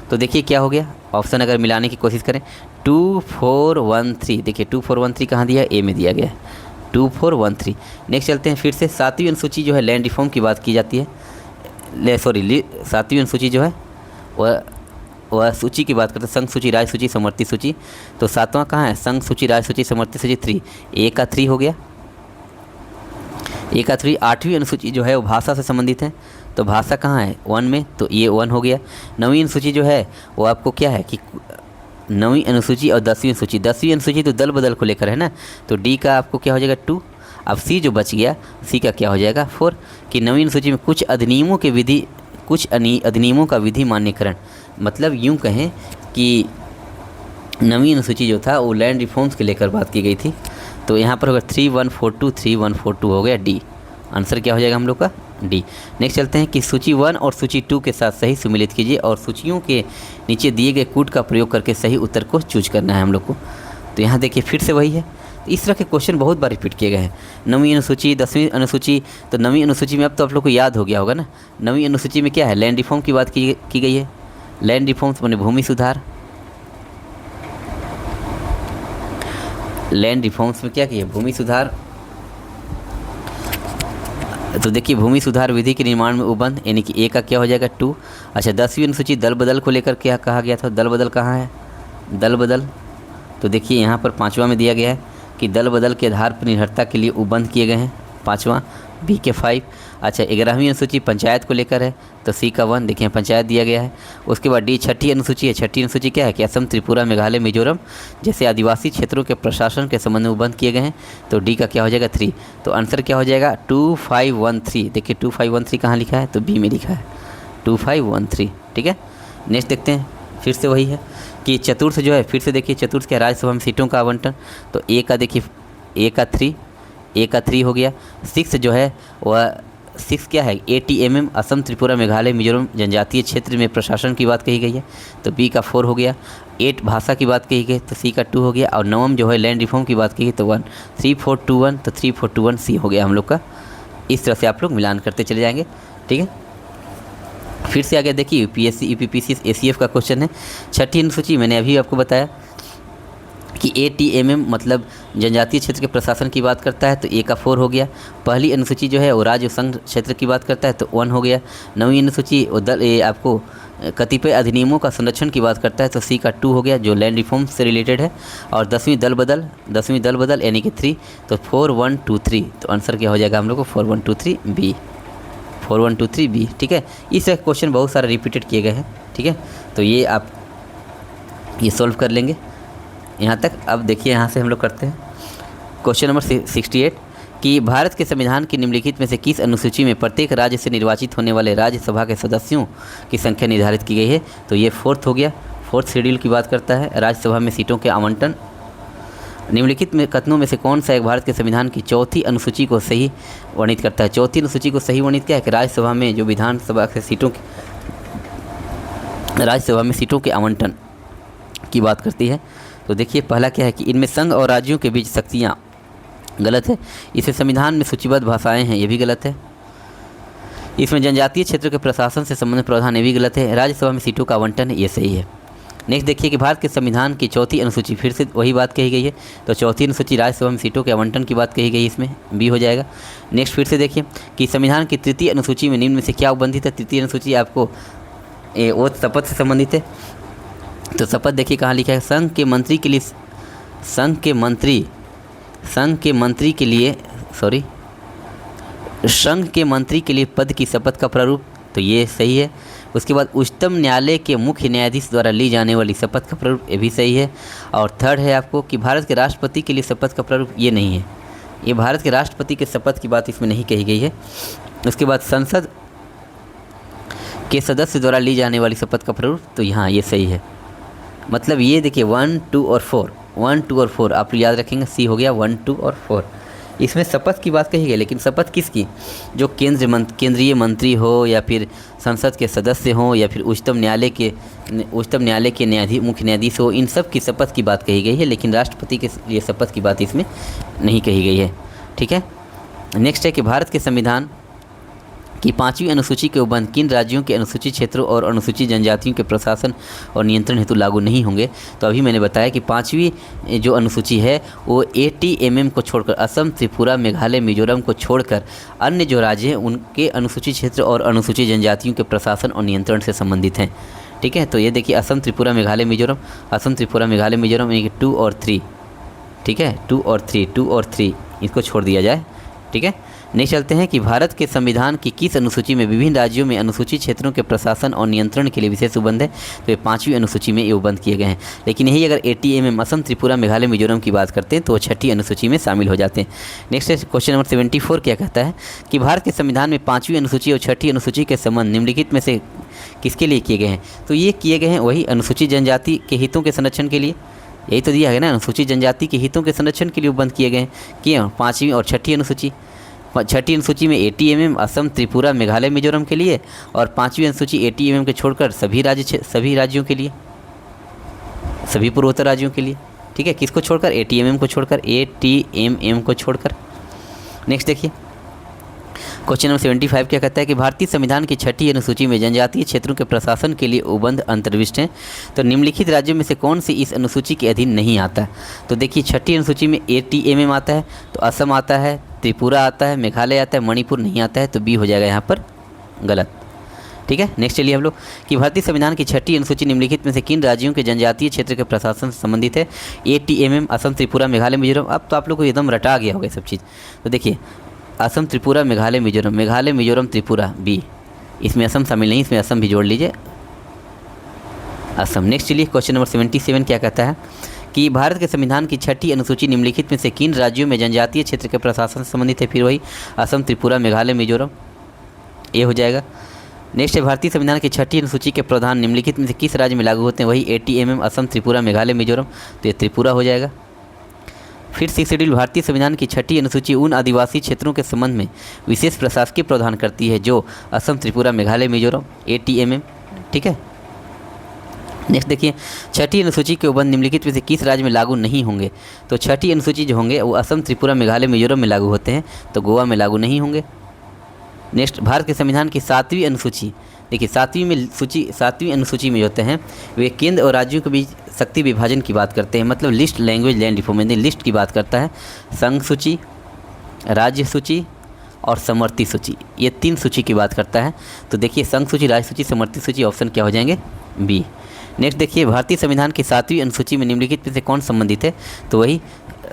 तो देखिए क्या हो गया, ऑप्शन अगर मिलाने की कोशिश करें 2 4 1 3, देखिए 2 4 1 3 कहाँ दिया, ए में दिया गया है 2 4 1 3। नेक्स्ट चलते हैं फिर से 7वीं अनुसूची जो है लैंड रिफॉर्म की बात की जाती है, 7वीं अनुसूची जो है वह सूची की बात करते हैं, संघ सूची, राज्य सूची, समवर्ती सूची। तो 7वां कहाँ है, संघ सूची, राज्य सूची, समवर्ती सूची 3, ए का 3 हो गया, ए का 3। 8वीं अनुसूची जो है वो भाषा से संबंधित है, तो भाषा कहाँ है 1 में, तो ये 1 हो गया। 9वीं अनुसूची जो है वो आपको क्या है कि 9वीं अनुसूची और 10वीं अनुसूची, 10वीं अनुसूची तो दल बदल को लेकर है ना, तो डी का आपको क्या हो जाएगा 2। अब सी जो बच गया, सी का क्या हो जाएगा 4, कि 9वीं अनुसूची में कुछ अधिनियमों का विधि मान्यकरण, मतलब यूँ कहें कि 9वीं अनुसूची जो था वो लैंड रिफॉर्म्स के लेकर बात की गई थी। तो यहाँ पर होगा 3142, 3142 हो गया डी, आंसर क्या हो जाएगा हम लोग का डी। नेक्स्ट चलते हैं कि सूची 1 और सूची 2 के साथ सही सुमिलित कीजिए और सूचियों के नीचे दिए गए कूट का प्रयोग करके सही उत्तर को चूज करना है हम लोग को। तो यहाँ देखिए फिर से वही है, तो इस तरह के क्वेश्चन बहुत बार रिपीट किए गए हैं। 9वीं अनुसूची, 10वीं अनुसूची, तो 9वीं अनुसूची में अब तो आप लोग को याद हो गया होगा ना, 9वीं अनुसूची में क्या है, लैंड रिफॉर्म की बात की गई है। लैंड रिफॉर्म्स माने भूमि सुधार, लैंड रिफॉर्म्स में क्या किया, भूमि सुधार। तो देखिए भूमि सुधार विधि के निर्माण में उपबंध, यानी कि ए का क्या हो जाएगा 2। अच्छा 10वीं अनुसूची दल बदल को लेकर क्या कहा गया था, दल बदल कहाँ है, दल बदल, तो देखिए यहाँ पर 5वां में दिया गया है कि दल बदल के आधार पर निर्भरता के लिए उपबंध किए गए हैं, 5वां, बी के 5। अच्छा 11वीं अनुसूची पंचायत को लेकर है, तो सी का 1 देखिए पंचायत दिया गया है। उसके बाद डी छठी अनुसूची है। छठी अनुसूची क्या है कि असम, त्रिपुरा, मेघालय, मिजोरम जैसे आदिवासी क्षेत्रों के प्रशासन के संबंध में उपबंध किए गए हैं, तो डी का क्या हो जाएगा 3। तो आंसर क्या हो जाएगा 2513। देखिए 2513 कहाँ लिखा है, तो बी में लिखा है 2513। ठीक है, नेक्स्ट देखते हैं। फिर से वही है कि चतुर्थ जो है, फिर से देखिए चतुर्थ क्या राज्यसभा में सीटों का आवंटन, तो ए का देखिए ए का 3 हो गया। 6 जो है वह 6 क्या है ATMM असम, त्रिपुरा, मेघालय, मिजोरम जनजातीय क्षेत्र में प्रशासन की बात कही गई है, तो बी का 4 हो गया। 8 भाषा की बात कही गई, तो सी का 2 हो गया। और 9 जो है लैंड रिफॉर्म की बात कही गई, तो 1। 3421, तो 3421 सी हो गया हम लोग का। इस तरह से आप लोग मिलान करते चले जाएंगे। ठीक है, फिर से आगे देखिए UPSC UPPCS ACF का क्वेश्चन है। छठी अनुसूची मैंने अभी आपको बताया कि ATMM मतलब जनजातीय क्षेत्र के प्रशासन की बात करता है, तो ए का 4 हो गया। पहली अनुसूची जो है वो राज्य संघ क्षेत्र की बात करता है, तो 1 हो गया। 9वीं अनुसूची आपको कतिपय अधिनियमों का संरक्षण की बात करता है, तो सी का 2 हो गया जो लैंड रिफॉर्म से रिलेटेड है। और 10वीं दल बदल यानी कि 3, तो 4123, तो आंसर क्या हो जाएगा हम लोग को 4123 बी, 4123 बी। ठीक है, इस क्वेश्चन बहुत सारे रिपीटेड किए गए हैं। ठीक है, तो ये आप ये सॉल्व कर लेंगे यहाँ तक। अब देखिए यहाँ से हम लोग करते हैं क्वेश्चन नंबर 68 कि भारत के संविधान की निम्नलिखित में से किस अनुसूची में प्रत्येक राज्य से निर्वाचित होने वाले राज्यसभा के सदस्यों की संख्या निर्धारित की गई है, तो ये 4th हो गया। 4th शेड्यूल की बात करता है राज्यसभा में सीटों के आवंटन। निम्नलिखित में कथनों में से कौन सा एक भारत के संविधान की 4थी अनुसूची को सही वर्णित करता है। 4थी अनुसूची को सही वर्णित क्या है कि राज्यसभा में जो विधानसभा के राज्यसभा में सीटों के आवंटन की बात करती है। तो देखिए पहला क्या है कि इनमें संघ और राज्यों के बीच शक्तियाँ, गलत है। इसे संविधान में सूचीबद्ध भाषाएं हैं, ये भी गलत है। इसमें जनजातीय क्षेत्र के प्रशासन से संबंधित प्रावधान, ये भी गलत है। राज्यसभा में सीटों का आवंटन है, ये सही है। नेक्स्ट देखिए कि भारत के संविधान की 4थी अनुसूची, फिर से वही बात कही गई है, तो 4थी अनुसूची राज्यसभा में सीटों के आवंटन की बात कही गई है, इसमें बी हो जाएगा। नेक्स्ट फिर से देखिए कि संविधान की 3य अनुसूची में निम्न में से क्या उपबंधित है। 3य अनुसूची आपको वो शपथ से संबंधित है, तो शपथ देखिए कहाँ लिखा है, संघ के मंत्री के लिए पद की शपथ का प्रारूप, तो ये सही है। उसके बाद उच्चतम न्यायालय के मुख्य न्यायाधीश द्वारा ली जाने वाली शपथ का प्रारूप, ये भी सही है। और थर्ड है आपको कि भारत के राष्ट्रपति के लिए शपथ का प्रारूप, ये नहीं है, ये भारत के राष्ट्रपति के शपथ की बात इसमें नहीं कही गई है। उसके बाद संसद के सदस्य द्वारा ली जाने वाली शपथ का प्रारूप, तो यहाँ ये सही है। मतलब ये देखिए 1, 2 और 4 आप याद रखेंगे, सी हो गया 1, 2 और 4। इसमें शपथ की बात कही गई, लेकिन शपथ किसकी, जो केंद्रीय मंत्री हो या फिर संसद के सदस्य हो या फिर उच्चतम न्यायालय के मुख्य न्यायाधीश हो, इन सब की शपथ की बात कही गई है, लेकिन राष्ट्रपति के लिए शपथ की बात इसमें नहीं कही गई है। ठीक है, नेक्स्ट है कि भारत के संविधान कि 5वीं अनुसूची के उपबंध किन राज्यों के अनुसूचित क्षेत्रों और अनुसूचित जनजातियों के प्रशासन और नियंत्रण हेतु लागू नहीं होंगे। तो अभी मैंने बताया कि 5वीं जो अनुसूची है वो ATMM को छोड़कर असम, त्रिपुरा, मेघालय, मिजोरम को छोड़कर अन्य जो राज्य हैं उनके अनुसूचित क्षेत्र और अनुसूचित जनजातियों के प्रशासन और नियंत्रण से संबंधित हैं। ठीक है, तो ये देखिए असम, त्रिपुरा, मेघालय, मिजोरम, यानी कि 2 और 3। ठीक है, 2 और 3 इसको छोड़ दिया जाए। ठीक है, नेक्स्ट चलते हैं कि भारत के संविधान की किस अनुसूची में विभिन्न राज्यों में अनुसूचित क्षेत्रों के प्रशासन और नियंत्रण के लिए विशेष उपबंध है। तो ये 5वीं अनुसूची में ये उपबंध किए गए हैं, लेकिन यही अगर ATMM असम, त्रिपुरा, मेघालय, मिजोरम की बात करते हैं तो वो 6ठी अनुसूची में शामिल हो जाते हैं। नेक्स्ट है क्वेश्चन नंबर 74 क्या कहता है कि भारत के संविधान में 5वीं अनुसूची और 6ठी अनुसूची के संबंध निम्नलिखित में से किसके लिए किए गए हैं। तो ये किए गए हैं वही अनुसूचित जनजाति के हितों के संरक्षण के लिए, यही तो दिया है ना, अनुसूचित जनजाति के हितों के संरक्षण के लिए उपबंध किए गए हैं। किए 5वीं और 6ठी अनुसूची। 6ठी अनुसूची में ATMM असम, त्रिपुरा, मेघालय, मिजोरम के लिए, और 5वीं अनुसूची ATMM के छोड़कर सभी राज्यों के लिए, सभी पूर्वोत्तर राज्यों के लिए। ठीक है, किसको छोड़कर, ATMM को छोड़कर। नेक्स्ट देखिए क्वेश्चन नंबर 75 क्या कहता है कि भारतीय संविधान की 6ठी अनुसूची में जनजातीय क्षेत्रों के प्रशासन के लिए उपबंध अंतर्विष्ट हैं। तो निम्नलिखित राज्यों में से कौन सी इस अनुसूची के अधीन नहीं आता। तो देखिए 6ठी अनुसूची में ATMM आता है, तो असम आता है, त्रिपुरा आता है, मेघालय आता है, मणिपुर नहीं आता है, तो बी हो जाएगा यहाँ पर गलत। ठीक है, नेक्स्ट चलिए हम लोग कि भारतीय संविधान की 6ठी अनुसूची निम्नलिखित में से किन राज्यों के जनजातीय क्षेत्र के प्रशासन से संबंधित है। ATMM असम, त्रिपुरा, मेघालय, मिजोरम। अब तो आप लोग को एकदम रटा गया होगा सब चीज़। तो देखिए असम, त्रिपुरा, मेघालय, मिजोरम। मेघालय, मिजोरम, त्रिपुरा, बी। इसमें असम शामिल नहीं, इसमें असम भी जोड़ लीजिए, असम। नेक्स्ट चलिए क्वेश्चन नंबर 77 क्या कहता है कि भारत के संविधान की 6ठी अनुसूची निम्नलिखित में से किन राज्यों में जनजातीय क्षेत्र के प्रशासन से संबंधित है? फिर वही असम, त्रिपुरा, मेघालय, मिजोरम, ये हो जाएगा। नेक्स्ट है भारतीय संविधान की 6ठी अनुसूची के प्रावधान निम्नलिखित में से किस राज्य में लागू होते हैं? वही ATMM, असम, त्रिपुरा, मेघालय, मिजोरम, तो ये त्रिपुरा हो जाएगा। फिर 6 शेड्यूल भारतीय संविधान की 6ठी अनुसूची उन आदिवासी क्षेत्रों के संबंध में विशेष प्रशासकीय प्रावधान करती है जो असम, त्रिपुरा, मेघालय, मिजोरम, ATMM, ठीक है। नेक्स्ट देखिए 6ठी अनुसूची के उपबंध निम्नलिखित में से किस राज्य में लागू नहीं होंगे? तो 6ठी अनुसूची जो होंगे वो असम, त्रिपुरा, मेघालय, मिजोरम में लागू होते हैं, तो गोवा में लागू नहीं होंगे। नेक्स्ट भारत के संविधान की 7वीं अनुसूची, देखिए 7वीं अनुसूची में जो होते हैं वे केंद्र और राज्यों के बीच शक्ति विभाजन की बात करते हैं, मतलब list, language, land reform, list की बात करता है। संघ सूची, राज्य सूची और समवर्ती सूची, ये 3 सूची की बात करता है। तो देखिए संघ सूची, राज्य सूची, समवर्ती सूची, ऑप्शन क्या हो जाएंगे? बी। नेक्स्ट देखिए भारतीय संविधान की 7वीं अनुसूची में निम्नलिखित में से कौन संबंधित है? तो वही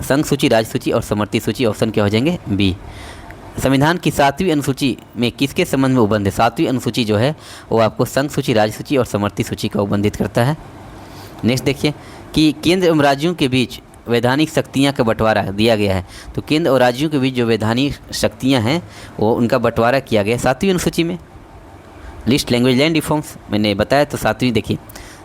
संघ सूची, राज्य सूची और समवर्ती सूची, ऑप्शन क्या हो जाएंगे? बी। संविधान की 7वीं अनुसूची में किसके संबंध में उपबंध है? 7वीं अनुसूची जो है वो आपको संघ सूची, राज्य सूची और समवर्ती सूची का उपबंधित करता है। नेक्स्ट देखिए कि केंद्र एवं राज्यों के बीच वैधानिक शक्तियाँ का बंटवारा दिया गया है। तो केंद्र और राज्यों के बीच जो वैधानिक शक्तियाँ हैं वो उनका बंटवारा किया गया है 7वीं अनुसूची में। लिस्ट, लैंग्वेज, लैंड रिफॉर्म्स मैंने बताया, तो 7वीं देखिए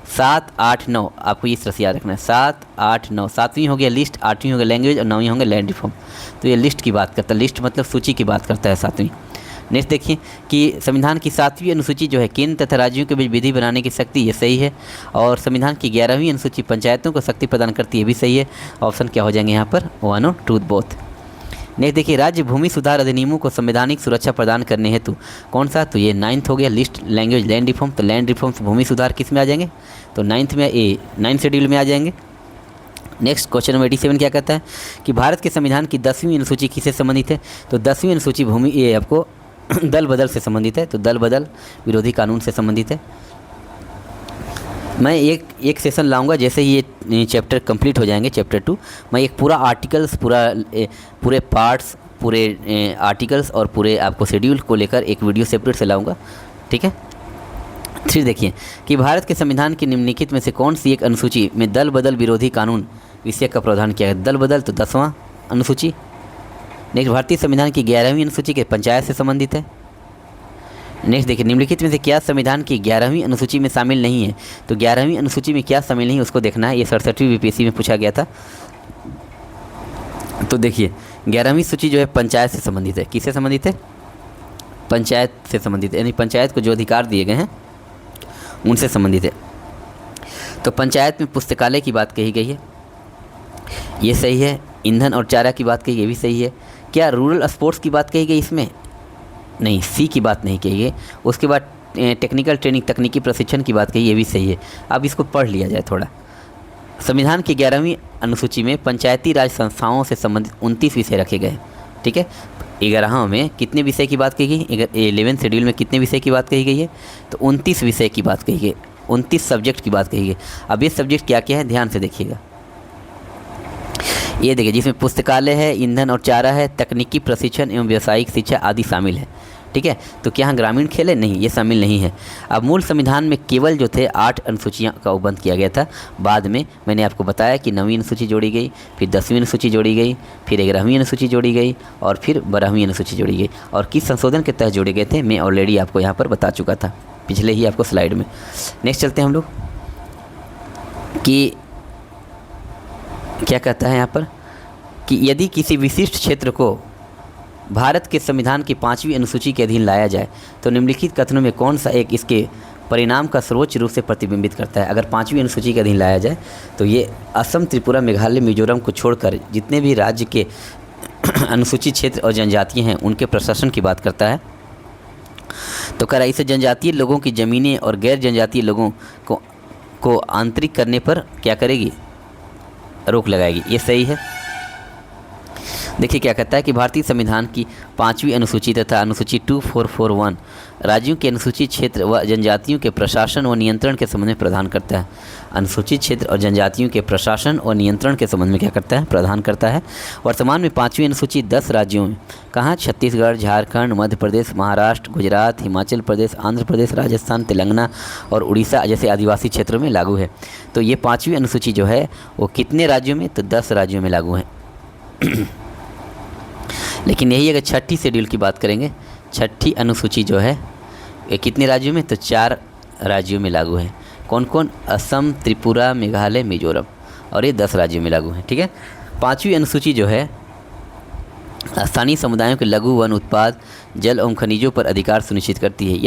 7, 8, 9 आपको इस तरह से याद रखना है। 7, 8, 9, 7वीं हो गया लिस्ट, 8वीं हो गया लैंग्वेज और 9वीं हो गया लैंड रिफॉर्म। तो ये लिस्ट की बात करता है, लिस्ट मतलब सूची की बात करता है 7वीं। नेक्स्ट देखिए कि संविधान की 7वीं अनुसूची जो है केंद्र तथा राज्यों के बीच विधि बनाने की शक्ति, ये सही है। और संविधान की 11वीं अनुसूची पंचायतों को शक्ति प्रदान करती है, ये भी सही है। ऑप्शन क्या हो जाएंगे यहाँ पर? 1 और 2 बोथ। नेक्स्ट देखिए राज्य भूमि सुधार अधिनियमों को संवैधानिक सुरक्षा प्रदान करने हेतु कौन सा? तो ये 9th हो गया लिस्ट, लैंग्वेज, लैंड रिफॉर्म। तो लैंड रिफॉर्म से भूमि सुधार किस में आ जाएंगे? तो 9th में, 9th शेड्यूल में आ जाएंगे। नेक्स्ट क्वेश्चन नंबर 87 क्या कहता है कि भारत के संविधान की 10वीं अनुसूची किससे संबंधित है? तो 10वीं अनुसूची भूमि, ये आपको दल बदल से संबंधित है। तो दल बदल विरोधी कानून से संबंधित है। मैं एक सेशन लाऊंगा जैसे ही ये चैप्टर कंप्लीट हो जाएंगे, चैप्टर 2, मैं एक पूरा आर्टिकल्स, पूरे पार्ट्स, पूरे आर्टिकल्स और पूरे आपको शेड्यूल को लेकर एक वीडियो सेपरेट से लाऊंगा, ठीक है। फिर देखिए कि भारत के संविधान की निम्नलिखित में से कौन सी एक अनुसूची में दल बदल विरोधी कानून विषय का प्रावधान किया है? दल बदल तो 10वां अनुसूची। नेक्स्ट भारतीय संविधान की 11वीं अनुसूची के पंचायत से संबंधित है। नेक्स्ट देखिए निम्नलिखित में से क्या संविधान की 11वीं अनुसूची में शामिल नहीं है? तो 11वीं अनुसूची में क्या शामिल नहीं है उसको देखना है। ये 67वीं BPSC में पूछा गया था। तो देखिए 11वीं सूची जो है पंचायत से संबंधित है। किससे संबंधित है? पंचायत से संबंधित है, यानी पंचायत को जो अधिकार दिए गए हैं उनसे संबंधित है। तो पंचायत में पुस्तकालय की बात कही गई है, ये सही है। ईंधन और चारा की बात कही गई, ये भी सही है। क्या रूरल स्पोर्ट्स की बात कही गई इसमें? नहीं, सी की बात नहीं कही गई। उसके बाद टेक्निकल ट्रेनिंग, तकनीकी प्रशिक्षण की बात कही, ये भी सही है। अब इसको पढ़ लिया जाए थोड़ा। संविधान की 11वीं अनुसूची में पंचायती राज संस्थाओं से संबंधित 29 विषय रखे गए, ठीक है। 11 में कितने विषय की बात कही गई? 11th शेड्यूल में कितने विषय की बात कही गई है? तो 29 विषय की बात कही गई, 29 सब्जेक्ट की बात कही गई। अब ये सब्जेक्ट क्या क्या है ध्यान से देखिएगा। ये देखिए जिसमें पुस्तकालय है, ईंधन और चारा है, तकनीकी प्रशिक्षण एवं व्यावसायिक शिक्षा आदि शामिल है, ठीक है। तो क्या यहाँ ग्रामीण खेल है? नहीं, ये शामिल नहीं है। अब मूल संविधान में केवल जो थे 8 अनुसूचियाँ का उपबंध किया गया था। बाद में मैंने आपको बताया कि 9वीं अनुसूची जोड़ी गई, फिर 10वीं अनुसूची जोड़ी गई, फिर 11वीं अनुसूची जोड़ी गई और फिर 12वीं अनुसूची जोड़ी गई। और किस संशोधन के तहत जोड़े गए थे मैं ऑलरेडी आपको यहाँ पर बता चुका था पिछले ही आपको स्लाइड में। नेक्स्ट चलते हैं हम लोग कि क्या कहता है यहाँ पर कि यदि किसी विशिष्ट क्षेत्र को भारत के संविधान की 5वीं अनुसूची के अधीन लाया जाए तो निम्नलिखित कथनों में कौन सा एक इसके परिणाम का सर्वोच्च रूप से प्रतिबिंबित करता है? अगर 5वीं अनुसूची के अधीन लाया जाए तो ये असम, त्रिपुरा, मेघालय, मिजोरम को छोड़कर जितने भी राज्य के अनुसूचित क्षेत्र और जनजातियाँ हैं उनके प्रशासन की बात करता है। तो कह रहा है इसे जनजातीय लोगों की ज़मीनें और गैर जनजातीय लोगों को आंतरिक करने पर क्या करेगी? रोक लगाएगी, ये सही है। देखिए क्या कहता है कि भारतीय संविधान की 5वीं अनुसूची तथा अनुसूची 2441 राज्यों के अनुसूचित क्षेत्र व जनजातियों के प्रशासन व नियंत्रण के संबंध में प्रावधान करता है। अनुसूचित क्षेत्र और जनजातियों के प्रशासन और नियंत्रण के संबंध में क्या करता है, प्रावधान करता है। वर्तमान में 5वीं अनुसूची 10 राज्यों में, कहाँ, छत्तीसगढ़, झारखंड, मध्य प्रदेश, महाराष्ट्र, गुजरात, हिमाचल प्रदेश, आंध्र प्रदेश, राजस्थान, तेलंगाना और उड़ीसा जैसे आदिवासी क्षेत्रों में लागू है। तो ये 5वीं अनुसूची जो है वो कितने राज्यों में, तो 10 राज्यों में लागू है। लेकिन यही अगर छठी शेड्यूल की बात करेंगे, छठी अनुसूची जो है ये कितने राज्यों में, तो 4 राज्यों में लागू है। कौन कौन, असम, त्रिपुरा, मेघालय, मिजोरम, और ये 10 राज्यों में लागू है। ठीक है। 5वीं अनुसूची जो है स्थानीय समुदायों के लघु वन उत्पाद, जल एवं खनिजों पर अधिकार सुनिश्चित करती है।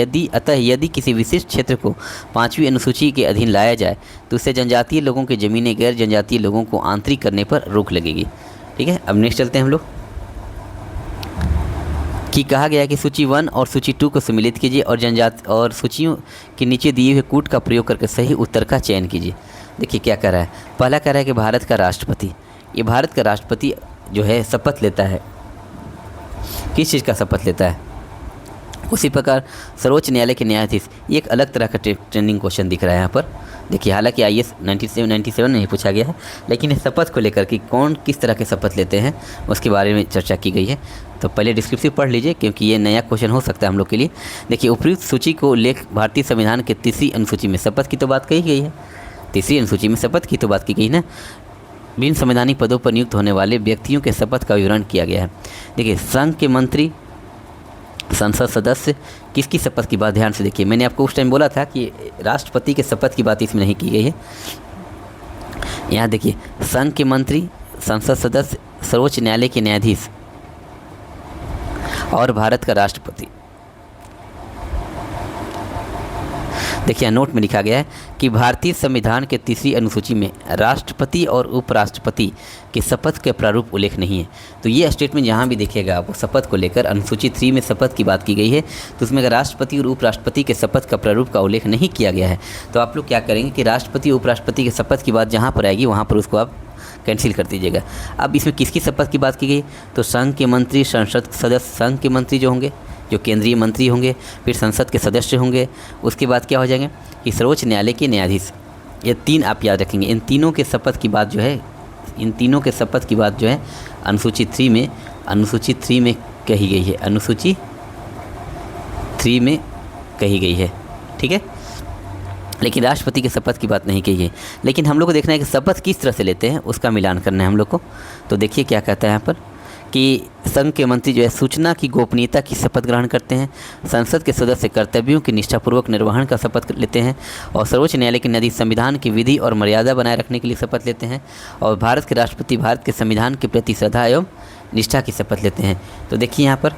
यदि किसी विशिष्ट क्षेत्र को 5वीं अनुसूची के अधीन लाया जाए तो उससे जनजातीय लोगों के ज़मीनें गैर जनजातीय लोगों को आंतरिक करने पर रोक लगेगी। ठीक है। अब नेक्स्ट चलते हैं हम लोग कि कहा गया कि सूची 1 और सूची 2 को सम्मिलित कीजिए और सूचियों के नीचे दिए हुए कूट का प्रयोग करके सही उत्तर का चयन कीजिए। देखिए क्या कह रहा है, पहला कह रहा है कि भारत का राष्ट्रपति, ये भारत का राष्ट्रपति जो है शपथ लेता है, किस चीज़ का शपथ लेता है। उसी प्रकार सर्वोच्च न्यायालय के न्यायाधीश, ये एक अलग तरह का ट्रेंडिंग क्वेश्चन दिख रहा है यहाँ पर। देखिए हालांकि IAS 97 में ही पूछा गया है, लेकिन इस शपथ को लेकर कि कौन किस तरह के शपथ लेते हैं उसके बारे में चर्चा की गई है। तो पहले डिस्क्रिप्टिव पढ़ लीजिए क्योंकि ये नया क्वेश्चन हो सकता है हम लोग के लिए। देखिए उपयुक्त सूची को लेख भारतीय संविधान के 3री अनुसूची में शपथ की तो बात कही गई है, 3री अनुसूची में शपथ की तो बात की गई ना। विभिन्न संवैधानिक पदों पर नियुक्त होने वाले व्यक्तियों के शपथ का विवरण किया गया है। देखिए संघ के मंत्री, संसद सदस्य, किसकी शपथ की बात ध्यान से देखिए। मैंने आपको उस टाइम बोला था कि राष्ट्रपति के शपथ की बात इसमें नहीं की गई है। यहाँ देखिए संघ के मंत्री, संसद सदस्य, सर्वोच्च न्यायालय के न्यायाधीश और भारत का राष्ट्रपति। देखिए नोट में लिखा गया है कि भारतीय संविधान के 3री अनुसूची में राष्ट्रपति और उपराष्ट्रपति के शपथ के प्रारूप उल्लेख नहीं है। तो ये स्टेटमेंट जहाँ भी देखिएगा आप शपथ को लेकर अनुसूची 3 में शपथ की बात की गई है, तो उसमें अगर राष्ट्रपति और उपराष्ट्रपति के शपथ का प्रारूप का उल्लेख नहीं किया गया है तो आप लोग क्या करेंगे कि राष्ट्रपति उपराष्ट्रपति के शपथ की बात जहाँ पर आएगी वहाँ पर उसको आप कैंसिल कर दीजिएगा। अब इसमें किसकी शपथ की बात की गई, तो संघ के मंत्री, संसद सदस्य, संघ के मंत्री जो होंगे, जो केंद्रीय मंत्री होंगे, फिर संसद के सदस्य होंगे, उसके बाद क्या हो जाएंगे कि सर्वोच्च न्यायालय के न्यायाधीश। ये 3 आप याद रखेंगे। इन तीनों के शपथ की बात जो है, इन तीनों के शपथ की बात जो है अनुसूची 3 में कही गई है, अनुसूची 3 में कही गई है। ठीक है। लेकिन राष्ट्रपति के शपथ की बात नहीं कही है। लेकिन हम लोग को देखना है कि शपथ किस तरह से लेते हैं, उसका मिलान करना है हम लोग को। तो देखिए क्या कहता है यहाँ पर कि संघ के मंत्री जो है सूचना की गोपनीयता की शपथ ग्रहण करते हैं, संसद के सदस्य कर्तव्यों की निष्ठापूर्वक निर्वहन का शपथ लेते हैं, और सर्वोच्च न्यायालय के न्यायाधीश संविधान की विधि और मर्यादा बनाए रखने के लिए शपथ लेते हैं, और भारत के राष्ट्रपति भारत के संविधान के प्रति श्रद्धा एवं निष्ठा की शपथ लेते हैं। तो देखिए यहाँ पर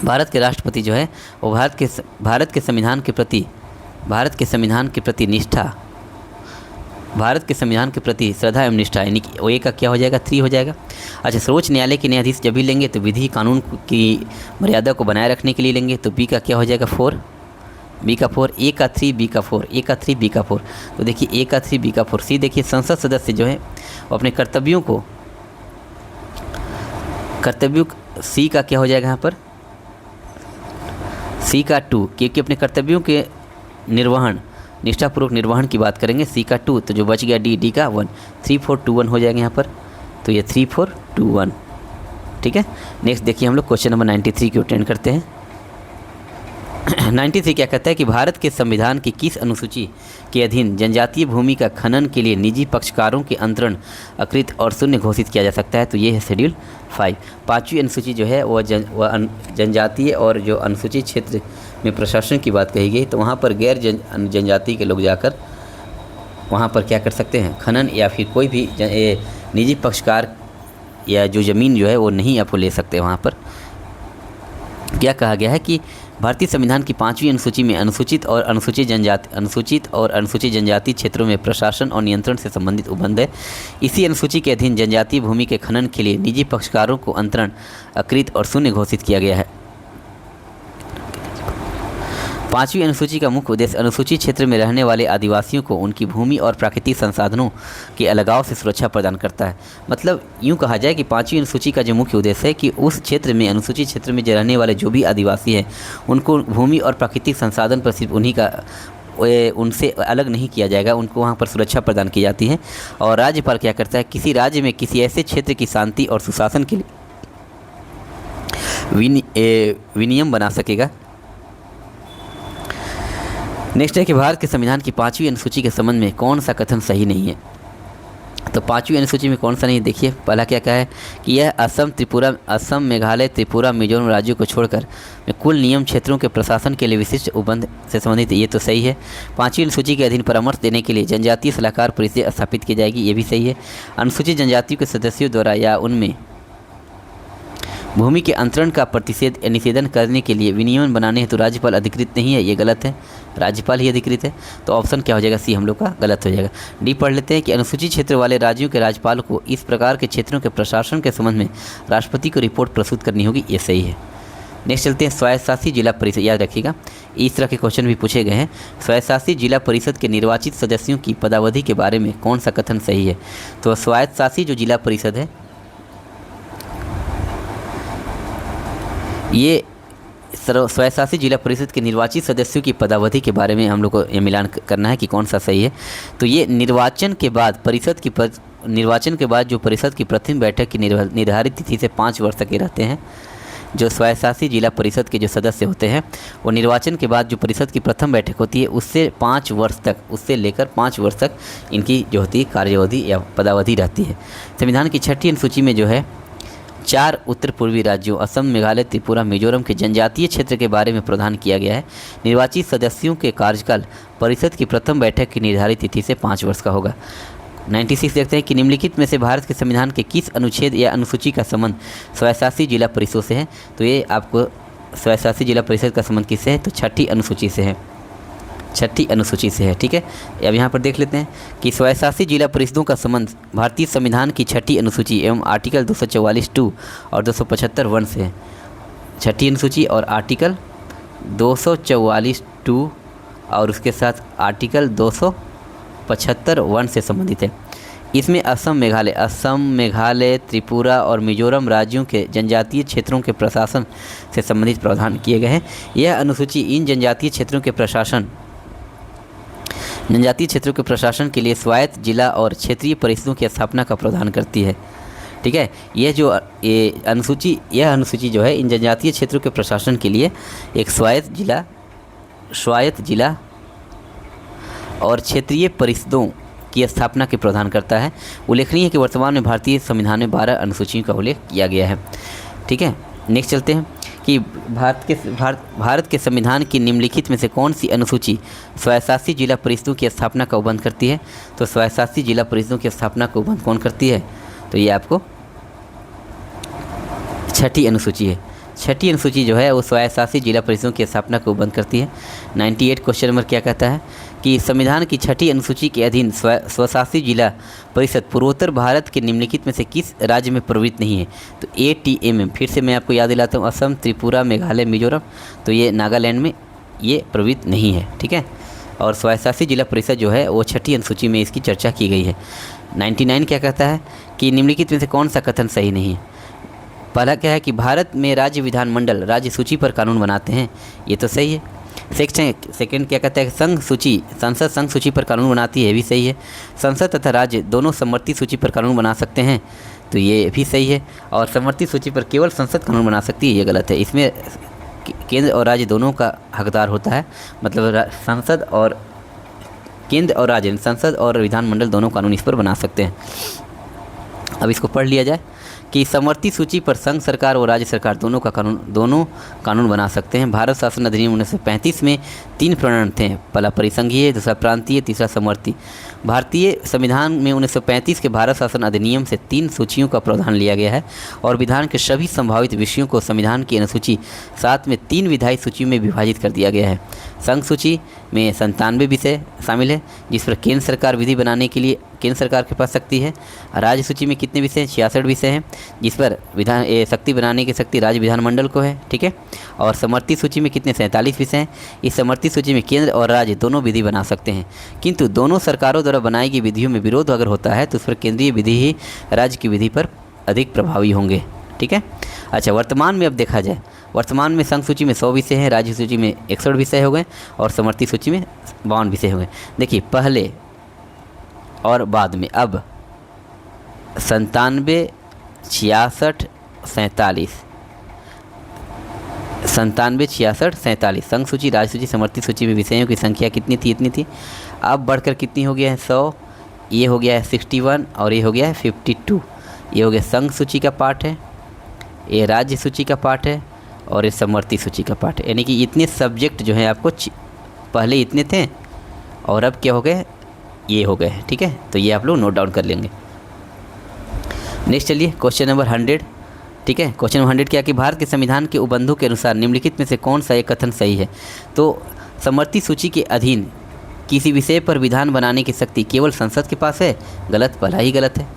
भारत के राष्ट्रपति जो है वो भारत के संविधान के प्रति निष्ठा, भारत के संविधान के प्रति श्रद्धा एवं निष्ठा, यानी कि ए का क्या हो जाएगा, 3 हो जाएगा। अच्छा, सर्वोच्च न्यायालय के न्यायाधीश जब भी लेंगे तो विधि कानून की मर्यादा को बनाए रखने के लिए लेंगे, तो बी का क्या हो जाएगा, 4, बी का 4, ए का 3, बी का 4, ए का 3, बी का 4। तो देखिए ए का 3, बी का 4। सी देखिए संसद सदस्य जो है वो अपने कर्तव्यों सी का क्या हो जाएगा यहाँ पर, सी का 2, क्योंकि अपने कर्तव्यों के निष्ठापूर्वक निर्वहन की बात करेंगे। सी का 2, तो जो बच गया डी का 1, 3 4 2 1 हो जाएगा यहाँ पर। तो ये 3 4 2 1। ठीक है। नेक्स्ट देखिए हम लोग क्वेश्चन नंबर 93 की अटेंड करते हैं। 93 क्या कहता है कि भारत के संविधान की किस अनुसूची के अधीन जनजातीय भूमि का खनन के लिए निजी पक्षकारों के अंतरण अकृत और शून्य घोषित किया जा सकता है। तो ये है शेड्यूल 5। 5वीं अनुसूची जो है वह जनजातीय और जो अनुसूचित क्षेत्र में प्रशासन की बात कही गई, तो वहाँ पर गैर जनजाति के लोग जाकर वहाँ पर क्या कर सकते हैं, खनन, या फिर कोई भी निजी पक्षकार या जो ज़मीन जो है वो नहीं आपको ले सकते। वहाँ पर क्या कहा गया है कि भारतीय संविधान की 5वीं अनुसूची में अनुसूचित और अनुसूचित जनजाति क्षेत्रों में प्रशासन और नियंत्रण से संबंधित उपबंध है। इसी अनुसूची के अधीन जनजातीय भूमि के खनन के लिए निजी पक्षकारों को अंतरण अकृत और शून्य घोषित किया गया है। 5वीं अनुसूची का मुख्य उद्देश्य अनुसूचित क्षेत्र में रहने वाले आदिवासियों को उनकी भूमि और प्राकृतिक संसाधनों के अलगाव से सुरक्षा प्रदान करता है। मतलब यूँ कहा जाए कि 5वीं अनुसूची का जो मुख्य उद्देश्य है कि उस क्षेत्र में, अनुसूचित क्षेत्र में जो रहने वाले जो भी आदिवासी हैं उनको भूमि और प्राकृतिक संसाधन पर सिर्फ उनसे अलग नहीं किया जाएगा, उनको वहाँ पर सुरक्षा प्रदान की जाती है। और राज्यपाल क्या करता है, किसी राज्य में किसी ऐसे क्षेत्र की शांति और सुशासन के लिए विनियम बना सकेगा। नेक्स्ट है कि भारत के संविधान की 5वीं अनुसूची के संबंध में कौन सा कथन सही नहीं है। तो 5वीं अनुसूची में कौन सा नहीं, देखिए पहला क्या कहा है कि यह असम, मेघालय, त्रिपुरा, मिजोरम राज्यों को छोड़कर कुल नियम क्षेत्रों के प्रशासन के लिए विशिष्ट उपबंध से संबंधित, ये तो सही है। 5वीं अनुसूची के अधीन परामर्श देने के लिए जनजातीय सलाहकार परिषद स्थापित की जाएगी, ये भी सही है। अनुसूचित जनजातियों के सदस्यों द्वारा या उनमें भूमि के अंतरण का प्रतिषेध या निषेधन करने के लिए विनियमन बनाने हेतु राज्यपाल अधिकृत नहीं है, ये गलत है, राज्यपाल ही अधिकृत है। तो ऑप्शन क्या हो जाएगा, सी हम लोग का गलत हो जाएगा। डी पढ़ लेते हैं कि अनुसूचित क्षेत्र वाले राज्यों के राज्यपाल को इस प्रकार के क्षेत्रों के प्रशासन के संबंध में राष्ट्रपति को रिपोर्ट प्रस्तुत करनी होगी, ये सही है। नेक्स्ट चलते हैं स्वायत्तशासी जिला परिषद, याद रखिएगा इस तरह के क्वेश्चन भी पूछे गए हैं। स्वायत्तशासी जिला परिषद के निर्वाचित सदस्यों की पदावधि के बारे में कौन सा कथन सही है। तो स्वायत्तशासी जो जिला परिषद है ये स्वायत्तशासी जिला परिषद के निर्वाचित सदस्यों की पदावधि के बारे में हम लोग को ये मिलान करना है कि कौन सा सही है। तो ये निर्वाचन के बाद जो परिषद की प्रथम बैठक की निर्धारित तिथि से 5 वर्ष तक के रहते हैं। जो स्वायत्तशासी जिला परिषद के जो सदस्य होते हैं वो निर्वाचन के बाद जो परिषद की प्रथम बैठक होती है उससे 5 वर्ष तक, उससे लेकर 5 वर्ष तक इनकी जो होती है कार्यअवधि या पदावधि रहती है। संविधान की 6ठी अनुसूची में जो है 4 उत्तर पूर्वी राज्यों असम, मेघालय, त्रिपुरा, मिजोरम के जनजातीय क्षेत्र के बारे में प्रावधान किया गया है। निर्वाचित सदस्यों के कार्यकाल परिषद की प्रथम बैठक की निर्धारित तिथि से 5 वर्ष का होगा। 96 देखते हैं कि निम्नलिखित में से भारत के संविधान के किस अनुच्छेद या अनुसूची का संबंध स्वायत्तशासी जिला परिषदों से है। तो ये आपको स्वायत्तशासी जिला परिषद का संबंध किससे है, तो 6ठी अनुसूची से है, 6ठी अनुसूची से है। ठीक है, अब यहाँ पर देख लेते हैं कि स्वायत्तशासी जिला परिषदों का संबंध भारतीय संविधान की 6ठी अनुसूची एवं आर्टिकल 244(2) और 275(1) से है। 6ठी अनुसूची और आर्टिकल 244(2) और उसके साथ आर्टिकल 275(1) से संबंधित है। इसमें असम, मेघालय, त्रिपुरा और मिजोरम राज्यों के जनजातीय क्षेत्रों के प्रशासन से संबंधित प्रावधान किए गए हैं। यह अनुसूची इन जनजातीय क्षेत्रों के प्रशासन के लिए स्वायत्त जिला और क्षेत्रीय परिषदों की स्थापना का प्रावधान करती है। ठीक है, यह अनुसूची जो है इन जनजातीय क्षेत्रों के प्रशासन के लिए एक स्वायत्त जिला और क्षेत्रीय परिषदों की स्थापना के प्रावधान करता है। उल्लेखनीय है कि वर्तमान में भारतीय संविधान में 12 अनुसूचियों का उल्लेख किया गया है। ठीक है, नेक्स्ट चलते हैं कि भारत के संविधान की निम्नलिखित में से कौन सी अनुसूची स्वायत्तशासी जिला परिषदों की स्थापना का उपबंध करती है। तो स्वायत्तशासी जिला परिषदों की स्थापना का उपबंध कौन करती है, तो ये आपको 6ठी अनुसूची है। 6ठी अनुसूची जो है वो स्वायत्तशासी जिला परिषदों की स्थापना को बंद करती है। 98 क्वेश्चन नंबर क्या कहता है कि संविधान की 6ठी अनुसूची के अधीन स्वशासी जिला परिषद पूर्वोत्तर भारत के निम्नलिखित में से किस राज्य में प्रवृत्त नहीं है। तो ATM, फिर से मैं आपको याद दिलाता हूँ, असम, त्रिपुरा, मेघालय, मिजोरम, तो ये नागालैंड में ये प्रवृत्त नहीं है। ठीक है, और स्वायत्तशासी जिला परिषद जो है वो 6ठी अनुसूची में इसकी चर्चा की गई है। 99 क्या कहता है कि निम्नलिखित में से कौन सा कथन सही नहीं है। पहला क्या है कि भारत में राज्य विधानमंडल राज्य सूची पर कानून बनाते हैं, ये तो सही है। सेकंड क्या कहता है कि संसद संघ सूची पर कानून बनाती है, ये भी सही है। संसद तथा राज्य दोनों समवर्ती सूची पर कानून बना सकते हैं, तो ये भी सही है। और समवर्ती सूची पर केवल संसद कानून बना सकती है, ये गलत है। इसमें केंद्र और राज्य दोनों का हकदार होता है, मतलब संसद और केंद्र और राज्य, संसद और विधानमंडल दोनों कानून इस पर बना सकते हैं। अब इसको पढ़ लिया जाए कि समवर्ती सूची पर संघ सरकार और राज्य सरकार दोनों कानून बना सकते हैं। भारत शासन अधिनियम 1935 में 3 प्रणयन थे, पहला परिसंघीय, दूसरा प्रांतीय, तीसरा समवर्ती। भारतीय संविधान में 1935 के भारत शासन अधिनियम से 3 सूचियों का प्रावधान लिया गया है और विधान के सभी संभावित विषयों को संविधान की अनुसूची 7 में 3 विधायी सूचियों में विभाजित कर दिया गया है। संघ सूची, में 97 विषय शामिल है, जिस पर केंद्र सरकार विधि बनाने के लिए केंद्र सरकार के पास शक्ति है। राज्य सूची में कितने विषय हैं? 66 विषय हैं, जिस पर शक्ति बनाने की शक्ति राज्य विधानमंडल को है, ठीक है। और समर्थित सूची में कितने? 47 विषय हैं। इस समर्थित सूची में केंद्र और राज्य दोनों विधि बना सकते हैं, किंतु दोनों सरकारों द्वारा बनाई गई विधियों में विरोध अगर होता है तो उस पर केंद्रीय विधि ही राज्य की विधि पर अधिक प्रभावी होंगे, ठीक है। अच्छा, वर्तमान में अब देखा जाए, वर्तमान में संघ सूची में 100 विषय हैं, राज्य सूची में 61 विषय हो गए और समर्थित सूची में 52 विषय हो गए। देखिए, पहले और बाद में अब 97, 66, 47, 97, 66, 47 संघ सूची, राज्य सूची, समर्थित सूची में विषयों की संख्या कितनी थी? इतनी थी। अब बढ़कर कितनी हो गया है? 100, ये हो गया है 61 और ये हो गया है 52। ये हो गया संघ सूची का पार्ट है, ये राज्य सूची का पार्ट है और ये समर्थित सूची का पार्ट है। यानी कि इतने सब्जेक्ट जो है आपको पहले इतने थे और अब क्या हो गए? ये हो गए, ठीक है। तो ये आप लोग नोट डाउन कर लेंगे। नेक्स्ट चलिए क्वेश्चन नंबर 100, ठीक है। क्वेश्चन नंबर 100 क्या कि भारत के संविधान के उबंधों के अनुसार निम्नलिखित में से कौन सा एक कथन सही है? तो समर्थित सूची के अधीन किसी विषय पर विधान बनाने की शक्ति केवल संसद के पास है। गलत, पहला ही गलत है।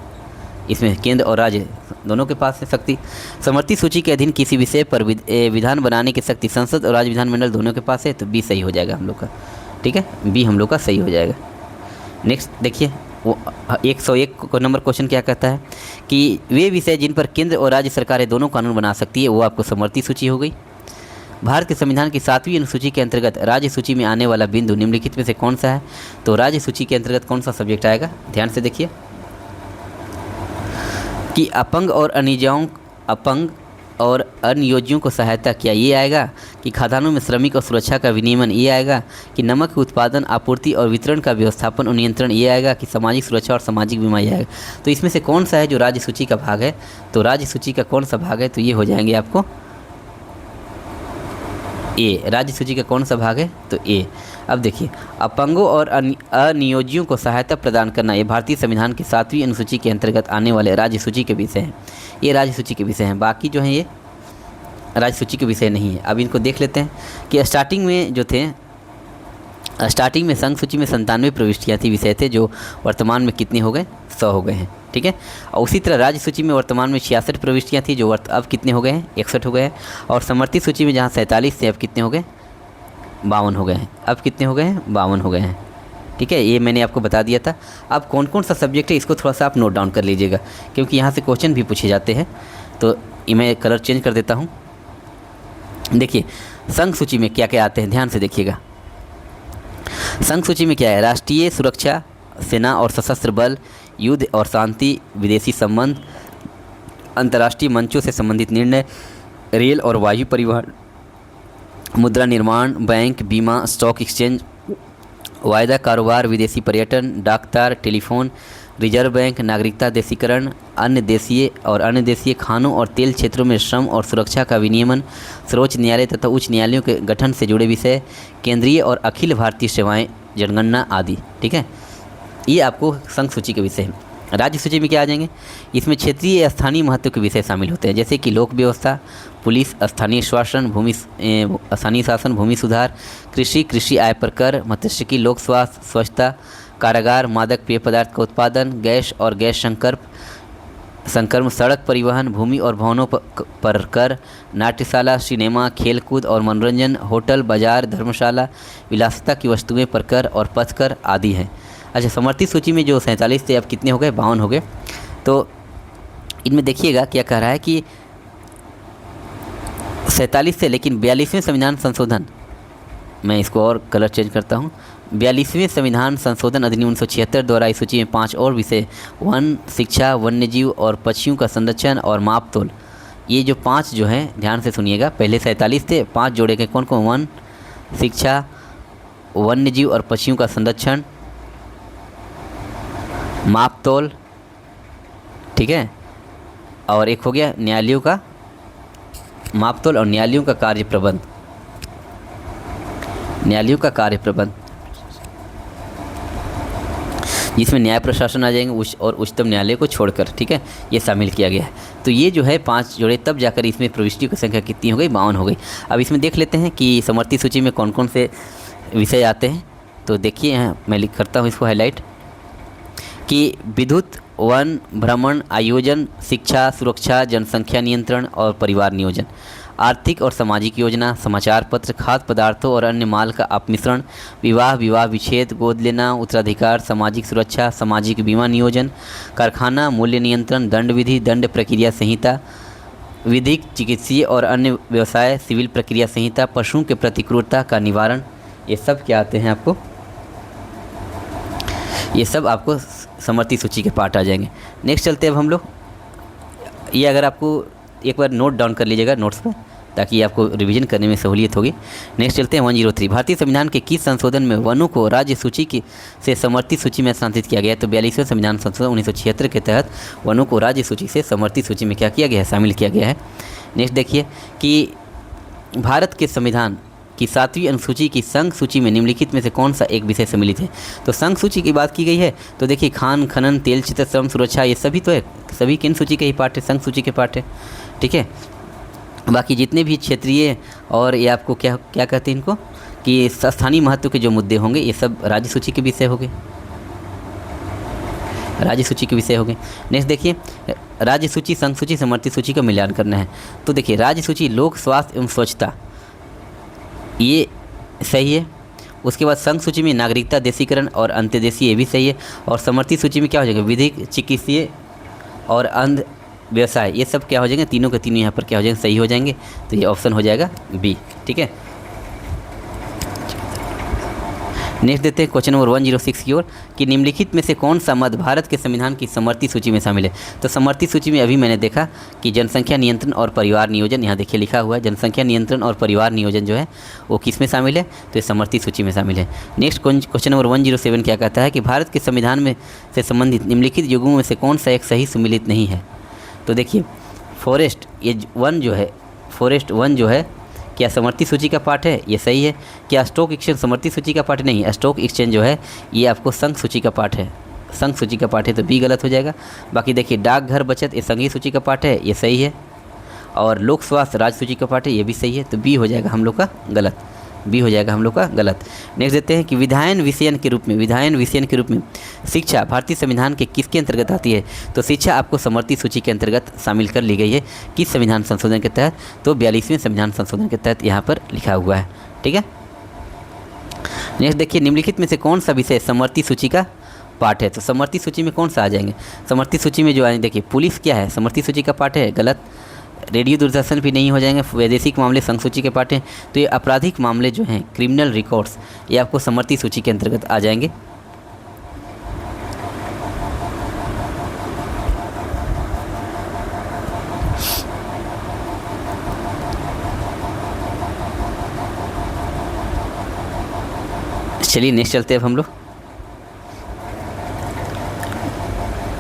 इसमें केंद्र और राज्य दोनों के पास है शक्ति। समर्थित सूची के अधीन किसी विषय पर विधान बनाने की शक्ति संसद और राज्य विधानमंडल दोनों के पास है, तो बी सही हो जाएगा हम लोग का, ठीक है। बी हम लोग का सही हो जाएगा। नेक्स्ट देखिए, वो 101 नंबर क्वेश्चन क्या कहता है कि वे विषय जिन पर केंद्र और राज्य सरकारें दोनों कानून बना सकती है वो आपको समर्थित सूची हो गई। भारत के संविधान की 7वीं अनुसूची के अंतर्गत राज्य सूची में आने वाला बिंदु निम्नलिखित में से कौन सा है? तो राज्य सूची के अंतर्गत कौन सा सब्जेक्ट आएगा? ध्यान से देखिए कि अपंग और अनियोजियों को सहायता किया, ये आएगा। कि खाद्यान्नों में श्रमिक और सुरक्षा का विनियमन, ये आएगा। कि नमक के उत्पादन, आपूर्ति और वितरण का व्यवस्थापन और नियंत्रण, ये आएगा। कि सामाजिक सुरक्षा और सामाजिक बीमा, ये आएगा। तो इसमें से कौन सा है जो राज्य सूची का भाग है? तो राज्य सूची का कौन सा भाग है? तो ये हो जाएंगे आपको ए। राज्य सूची का कौन सा भाग है? तो ए। अब देखिए, अपंगों और अनियोजियों को सहायता प्रदान करना, ये भारतीय संविधान की 7वीं अनुसूची के अंतर्गत आने वाले राज्य सूची के विषय हैं। ये राज्य सूची के विषय हैं, बाकी जो हैं ये राज्य सूची के विषय नहीं है। अब इनको देख लेते हैं कि स्टार्टिंग में जो थे, स्टार्टिंग में संघ सूची में 97 प्रविष्टियाँ थी, विषय थे, जो वर्तमान में कितने हो गए? 100 हो गए हैं, ठीक है। और उसी तरह राज्य सूची में वर्तमान में 66 प्रविष्टियाँ थी, जो अब कितने हो गए हैं? 61 हो गए हैं। और समर्थित सूची में जहाँ 47 थे, अब कितने हो गए? 52 हो गए हैं। अब कितने हो गए हैं? 52 हो गए हैं, ठीक है। ये मैंने आपको बता दिया था। अब कौन कौन सा सब्जेक्ट है इसको थोड़ा सा आप नोट डाउन कर लीजिएगा, क्योंकि यहाँ से क्वेश्चन भी पूछे जाते हैं। तो मैं कलर चेंज कर देता हूँ। देखिए, संघ सूची में क्या क्या आते हैं, ध्यान से देखिएगा। संघ सूची में क्या है? राष्ट्रीय सुरक्षा, सेना और सशस्त्र बल, युद्ध और शांति, विदेशी संबंध, अंतर्राष्ट्रीय मंचों से संबंधित निर्णय, रेल और वायु परिवहन, मुद्रा निर्माण, बैंक, बीमा, स्टॉक एक्सचेंज, वायदा कारोबार, विदेशी पर्यटन, डाकतार, टेलीफोन, रिजर्व बैंक, नागरिकता देशीकरण, अन्य देशीय खानों और तेल क्षेत्रों में श्रम और सुरक्षा का विनियमन, सर्वोच्च न्यायालय तथा उच्च न्यायालयों के गठन से जुड़े विषय, केंद्रीय और अखिल भारतीय सेवाएं, जनगणना आदि, ठीक है। ये आपको संघ सूची के विषय हैं। राज्य सूची में क्या आ जाएंगे? इसमें क्षेत्रीय या स्थानीय महत्व के विषय शामिल होते हैं, जैसे कि लोक व्यवस्था, पुलिस, स्थानीय स्थानीय शासन, भूमि सुधार, कृषि आय पर कर, मत्स्यिकी, लोक स्वास्थ्य, स्वच्छता, कारागार, मादक पेय पदार्थ का उत्पादन, गैस और गैस संकर्म, सड़क परिवहन, भूमि और भवनों पर कर, नाट्यशाला, सिनेमा, खेलकूद और मनोरंजन, होटल, बाजार, धर्मशाला, विलासिता की वस्तुएं पर कर और पथ कर आदि हैं। अच्छा, समर्थित सूची में जो 47 थे, अब कितने हो गए? 52 हो गए। तो इनमें देखिएगा क्या कह रहा है कि 47 से, लेकिन 42वें संविधान संशोधन, मैं इसको और कलर चेंज करता हूँ, 42वें संविधान संशोधन अधिनियम 1976 द्वारा इस सूची में 5 और विषय, वन, शिक्षा, वन्यजीव और पक्षियों का संरक्षण और मापतोल, ये जो 5 जो हैं, ध्यान से सुनिएगा। पहले 47 थे, 5 जोड़े गए। कौन कौन? वन, शिक्षा, वन्यजीव और पक्षियों का संरक्षण, मापतोल, ठीक है। और एक हो गया न्यायालयों का मापतोल और न्यायालयों का कार्य प्रबंध, जिसमें न्याय प्रशासन आ जाएंगे और उच्चतम न्यायालय को छोड़कर, ठीक है, ये शामिल किया गया है। तो ये जो है 5 जोड़े, तब जाकर इसमें प्रविष्टियों की संख्या कितनी हो गई? 52 हो गई। अब इसमें देख लेते हैं कि समर्थित सूची में कौन कौन से विषय आते हैं। तो देखिए यहाँ मैं लिख करता हूँ इसको हाईलाइट कि विद्युत, वन, भ्रमण, आयोजन, शिक्षा, सुरक्षा, जनसंख्या नियंत्रण और परिवार नियोजन, आर्थिक और सामाजिक योजना, समाचार पत्र, खाद्य पदार्थों और अन्य माल का अपमिश्रण, विवाह, विवाह विच्छेद, गोद लेना, उत्तराधिकार, सामाजिक सुरक्षा, सामाजिक बीमा नियोजन, कारखाना, मूल्य नियंत्रण, दंड विधि, दंड प्रक्रिया संहिता, विधिक, चिकित्सीय और अन्य व्यवसाय, सिविल प्रक्रिया संहिता, पशुओं के प्रति क्रूरता का निवारण, ये सब क्या आते हैं आपको, ये सब आपको समवर्ती सूची के पार्ट आ जाएंगे। नेक्स्ट चलते हैं अब हम लोग, ये अगर आपको एक बार नोट डाउन कर लीजिएगा नोट्स पर, ताकि आपको रिवीजन करने में सहूलियत होगी। नेक्स्ट चलते हैं 103, भारतीय संविधान के किस संशोधन में वनों को राज्य सूची की से समवर्ती सूची में स्थानांतरित किया गया है? तो 42वें संविधान संशोधन 1976 के तहत वनों को राज्य सूची से समवर्ती सूची में क्या किया गया है? शामिल किया गया है। नेक्स्ट देखिए कि भारत के संविधान की 7वीं अनुसूची की संघ सूची में निम्नलिखित में से कौन सा एक विषय सम्मिलित है? तो संघ सूची की बात की गई है, तो देखिए खान, खनन, तेल, चित्र, श्रम, सुरक्षा, ये सभी तो है, सभी किन सूची के ही पार्ट है? संघ सूची के पार्ट है। ठीक है, बाकी जितने भी क्षेत्रीय और ये आपको क्या क्या कहते हैं इनको, कि स्थानीय महत्व के जो मुद्दे होंगे ये सब राज्य सूची के विषय हो गए, राज्य सूची के विषय हो गए। नेक्स्ट देखिए, राज्य सूची, संघ सूची, समवर्ती सूची का मिलान करना है। तो देखिए राज्य सूची लोक स्वास्थ्य एवं स्वच्छता, ये सही है। उसके बाद संघ सूची में नागरिकता, देशीकरण और अंत्यदेशी, ये भी सही है। और समवर्ती सूची में क्या हो जाएगा? विधिक, चिकित्सीय और अंध व्यवसाय, ये सब क्या हो जाएंगे? तीनों के तीनों यहाँ पर क्या हो जाएंगे? सही हो जाएंगे। तो ये ऑप्शन हो जाएगा बी। ठीक है, नेक्स्ट देते हैं क्वेश्चन नंबर 106 की ओर, कि निम्नलिखित में से कौन सा मद भारत के संविधान की समवर्ती सूची में शामिल है? तो समवर्ती सूची में अभी मैंने देखा कि जनसंख्या नियंत्रण और परिवार नियोजन, यहाँ देखिए लिखा हुआ है जनसंख्या नियंत्रण और परिवार नियोजन जो है वो किस में शामिल है? तो ये समवर्ती सूची में शामिल है। नेक्स्ट क्वेश्चन नंबर 107 क्या कहता है कि भारत के संविधान में से संबंधित निम्नलिखित युगों में से कौन सा एक सही सुमिलित नहीं है? तो देखिए फॉरेस्ट, ये वन जो है, फॉरेस्ट वन जो है क्या समवर्ती सूची का पार्ट है? ये सही है। क्या स्टॉक एक्सचेंज समवर्ती सूची का पार्ट? नहीं, स्टॉक एक्सचेंज जो है ये आपको संघ सूची का पार्ट है, संघ सूची का पार्ट है, तो बी गलत हो जाएगा। बाकी देखिए डाकघर बचत, ये संघीय सूची का पार्ट है, ये सही है। और लोक स्वास्थ्य राज्य सूची का पार्ट है, ये भी सही है, तो बी हो जाएगा हम लोग का गलत, बी हो जाएगा हम लोग का गलत। नेक्स्ट देते हैं कि विधायन विषयन के रूप में, विधायन विषयन के रूप में शिक्षा भारतीय संविधान के किसके अंतर्गत आती है? तो शिक्षा आपको समवर्ती सूची के अंतर्गत शामिल कर ली गई है। किस संविधान संशोधन के तहत? तो 42वें संविधान संशोधन के तहत यहाँ पर लिखा हुआ है। ठीक है, नेक्स्ट देखिए निम्नलिखित में से कौन सा विषय समवर्ती सूची का पार्ट है? तो समवर्ती सूची में कौन सा आ जाएंगे? समवर्ती सूची में जो आए, देखिए पुलिस क्या है? समवर्ती सूची का पार्ट है, गलत। रेडियो दूरदर्शन भी नहीं हो जाएंगे। वैदेशिक मामले संघ सूची के पार्ट हैं। तो ये आपराधिक मामले जो हैं, क्रिमिनल रिकॉर्ड्स, ये आपको समवर्ती सूची के अंतर्गत आ जाएंगे। चलिए नेक्स्ट चलते हैं अब हम लोग,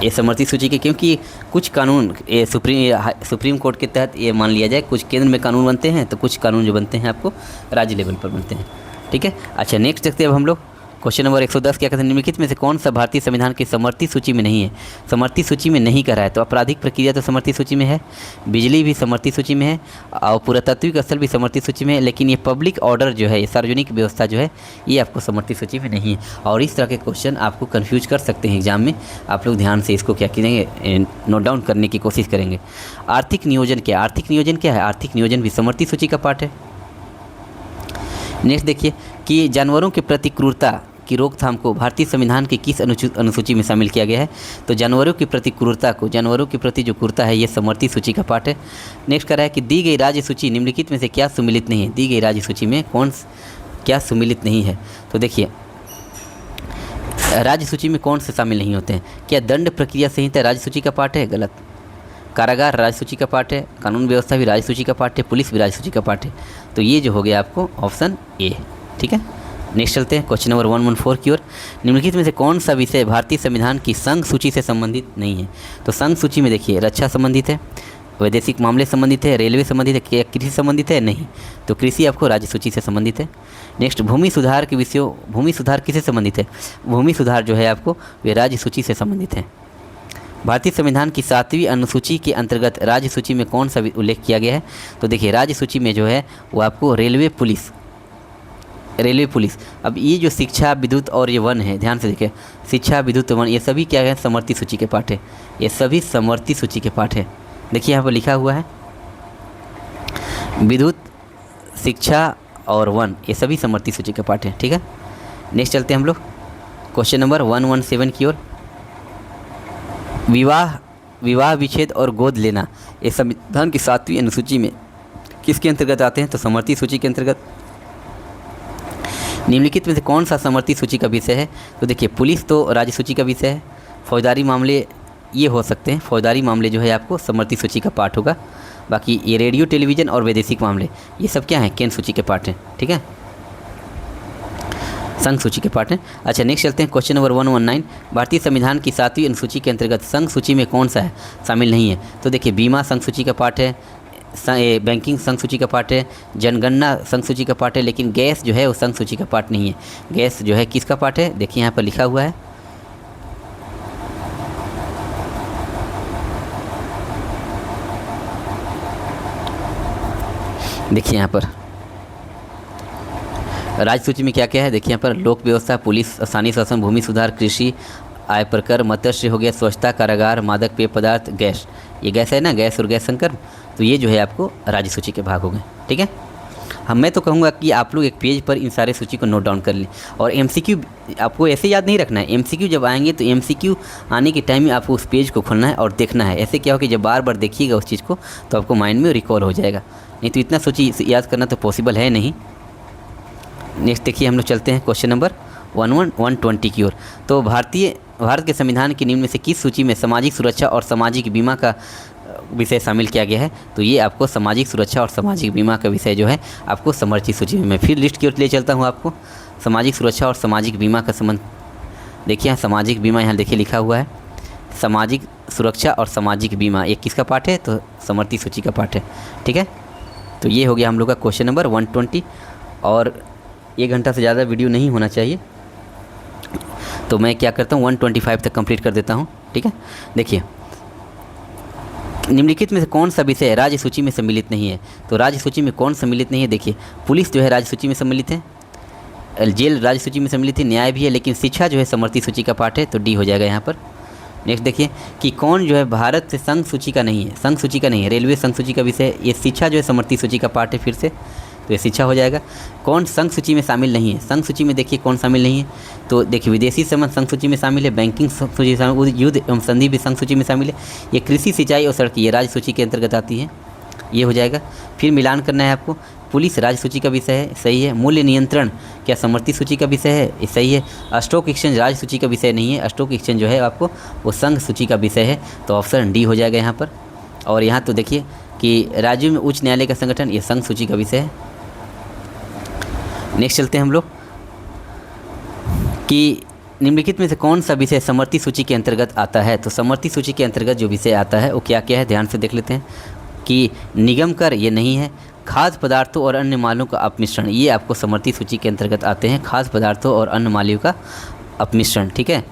ये समवर्ती सूची के, क्योंकि कुछ कानून ये सुप्रीम कोर्ट के तहत ये मान लिया जाए, कुछ केंद्र में कानून बनते हैं, तो कुछ कानून जो बनते हैं आपको राज्य लेवल पर बनते हैं। ठीक है, अच्छा नेक्स्ट देखते हैं अब हम लोग क्वेश्चन नंबर 110 क्या कहते हैं? निम्नलिखित में से कौन सा भारतीय संविधान की समवर्ती सूची में नहीं है? समवर्ती सूची में नहीं करा है, तो आपराधिक प्रक्रिया तो समवर्ती सूची में है, बिजली भी समवर्ती सूची में है, और पुरातात्विक स्थल भी समवर्ती सूची में है, लेकिन ये पब्लिक ऑर्डर जो है, ये सार्वजनिक व्यवस्था जो है, ये आपको समवर्ती सूची में नहीं है। और इस तरह के क्वेश्चन आपको कन्फ्यूज कर सकते हैं एग्जाम में, आप लोग ध्यान से इसको क्या करेंगे, नोट डाउन करने की कोशिश करेंगे। आर्थिक नियोजन क्या? आर्थिक नियोजन क्या है? आर्थिक नियोजन भी समवर्ती सूची का पार्ट है। नेक्स्ट देखिए कि जानवरों के प्रति क्रूरता की रोकथाम को भारतीय संविधान की किस अनुसूची में शामिल किया गया है? तो जानवरों के प्रति क्रूरता को, जानवरों के प्रति जो क्रूरता है, ये समवर्ती सूची का पार्ट है। नेक्स्ट कर रहा है कि दी गई राज्य सूची निम्नलिखित में से क्या सुमिलित नहीं है? दी गई राज्य सूची में कौन क्या सुमिलित नहीं है? तो देखिए राज्य सूची में कौन से शामिल नहीं होते हैं? क्या दंड प्रक्रिया संहिता राज्य सूची का पार्ट है? गलत। कारागार राज्य सूची का पार्ट है, कानून व्यवस्था भी राज्य सूची का पार्ट है, पुलिस भी राज्य सूची का पार्ट है। तो ये जो हो गया आपको ऑप्शन ए। ठीक है, नेक्स्ट चलते हैं क्वेश्चन नंबर 114 की ओर। निम्नलिखित में से कौन सा विषय भारतीय संविधान की संघ सूची से संबंधित नहीं है? तो संघ सूची में देखिए रक्षा संबंधित है, वैदेशिक मामले संबंधित है, रेलवे संबंधित है, क्या कृषि संबंधित है? नहीं, तो कृषि आपको राज्य सूची से संबंधित है। नेक्स्ट भूमि सुधार के विषयों, भूमि सुधार किससे संबंधित है? भूमि सुधार जो है आपको वे राज्य सूची से संबंधित है। भारतीय संविधान की 7वीं अनुसूची के अंतर्गत राज्य सूची में कौन सा उल्लेख किया गया है? तो देखिए राज्य सूची में जो है वो आपको रेलवे, पुलिस, रेलवे पुलिस। अब ये जो शिक्षा, विद्युत और ये वन है, ध्यान से देखिए, शिक्षा, विद्युत, वन, ये सभी क्या है, समवर्ती सूची के पाठ है। ये सभी समवर्ती सूची के पाठ है। देखिए यहाँ पर लिखा हुआ है विद्युत, शिक्षा और वन, ये सभी समवर्ती सूची के पाठ है। ठीक है, नेक्स्ट चलते हैं हम लोग क्वेश्चन नंबर 117 की ओर। विवाह विच्छेद और गोद लेना, ये संविधान की 7वीं अनुसूची में किसके अंतर्गत आते हैं? तो समवर्ती सूची के अंतर्गत। निम्नलिखित में से कौन सा समवर्ती सूची का विषय है? तो देखिए, पुलिस तो राज्य सूची का विषय है, फौजदारी मामले ये हो सकते हैं, फौजदारी मामले जो है आपको समवर्ती सूची का पाठ होगा। बाकी ये रेडियो, टेलीविज़न और वैदेशिक मामले, ये सब क्या हैं? केंद्र सूची के पाठ हैं। ठीक है, संघ सूची के पाठ हैं। अच्छा, नेक्स्ट चलते हैं क्वेश्चन नंबर 119। भारतीय संविधान की 7वीं अनुसूची के अंतर्गत संघ सूची में कौन सा है शामिल नहीं है? तो देखिए, बीमा संघ सूची का पाठ है, बैंकिंग संघ सूची का पाठ है, जनगणना संघ सूची का पाठ है, लेकिन गैस जो है वो संघ सूची का पाठ नहीं है। गैस जो है किसका पाठ है? देखिए यहाँ पर लिखा हुआ है, देखिए यहाँ पर राज्य सूची में क्या क्या है। देखिए यहाँ पर लोक व्यवस्था, पुलिस, स्थानीय शासन, भूमि सुधार, कृषि, आय पर कर, मत्स्य हो गया, स्वच्छता, कारागार, मादक पेय पदार्थ, गैस। ये गैस है ना, गैस और गैस संकर, तो ये जो है आपको राज्य सूची के भाग हो गए। ठीक है, मैं तो कहूँगा कि आप लोग एक पेज पर इन सारे सूची को नोट डाउन कर लें। और MCQ आपको ऐसे याद नहीं रखना है। MCQ जब आएंगे तो MCQ आने के टाइम में आपको उस पेज को खोलना है और देखना है। ऐसे क्या हो कि जब बार बार देखिएगा उस चीज़ को तो आपको माइंड में रिकॉल हो जाएगा। नहीं तो इतना सूची याद करना तो पॉसिबल है नहीं। नेक्स्ट देखिए, हम लोग चलते हैं क्वेश्चन नंबर 120 की ओर। तो भारत के संविधान की निम्न में से किस सूची में सामाजिक सुरक्षा और सामाजिक बीमा का विषय शामिल किया गया है? तो ये आपको सामाजिक सुरक्षा और सामाजिक बीमा का विषय जो है आपको समवर्ती सूची में, मैं फिर लिस्ट की ओर ले चलता हूँ आपको। सामाजिक सुरक्षा और सामाजिक बीमा का संबंध देखिए, यहाँ सामाजिक बीमा यहाँ देखिए लिखा हुआ है, सामाजिक सुरक्षा और सामाजिक बीमा, ये किसका पाठ है? तो समवर्ती सूची का पाठ है। ठीक है, तो ये हो गया हम लोग का क्वेश्चन नंबर 120। और 1 घंटा से ज़्यादा वीडियो नहीं होना चाहिए, तो मैं क्या करता हूँ 125 तक कंप्लीट कर देता हूँ। ठीक है, देखिए, निम्नलिखित में से कौन सा विषय राज्य सूची में सम्मिलित नहीं है? तो राज्य सूची में कौन सम्मिलित नहीं है? देखिए, पुलिस जो है राज्य सूची में सम्मिलित है, जेल राज्य सूची में सम्मिलित है, न्याय भी है, लेकिन शिक्षा जो है समवर्ती सूची का पाठ है, तो डी हो जाएगा यहाँ पर। नेक्स्ट देखिए कि कौन जो है भारत से संघ सूची का नहीं है, संघ सूची का नहीं है, रेलवे संघ सूची का विषय है। ये शिक्षा जो है समवर्ती सूची का पाठ है, फिर से तो ये शिक्षा हो जाएगा। कौन संघ सूची में शामिल नहीं है? संघ सूची में देखिए कौन शामिल नहीं है, तो देखिए विदेशी संबंध संघ सूची में शामिल है, बैंकिंग सूची में शामिल, युद्ध एवं संधि भी संघ सूची में शामिल है, ये कृषि, सिंचाई और सड़क ये राज्य सूची के अंतर्गत आती है, ये हो जाएगा। फिर मिलान करना है आपको, पुलिस राज्य सूची का विषय है, सही है। मूल्य नियंत्रण क्या समवर्ती सूची का विषय है? ये सही है। स्टॉक एक्सचेंज राज्य सूची का विषय नहीं है, स्टॉक एक्सचेंज जो है आपको वो संघ सूची का विषय है, तो ऑप्शन डी हो जाएगा यहाँ पर। और यहाँ तो देखिए कि राज्यों में उच्च न्यायालय का संगठन, ये संघ सूची का विषय है। नेक्स्ट चलते हैं हम लोग कि निम्नलिखित में से कौन सा विषय समवर्ती सूची के अंतर्गत आता है? तो समवर्ती सूची के अंतर्गत जो विषय आता है वो क्या क्या है, ध्यान से देख लेते हैं कि निगम कर ये नहीं है, खाद्य पदार्थों और अन्य मालों का अपमिश्रण, ये आपको समवर्ती सूची के अंतर्गत आते हैं, खाद्य पदार्थों और अन्य मालों का अपमिश्रण। ठीक है,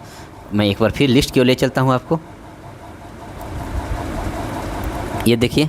मैं एक बार फिर लिस्ट की ओर ले चलता हूँ आपको। ये देखिए,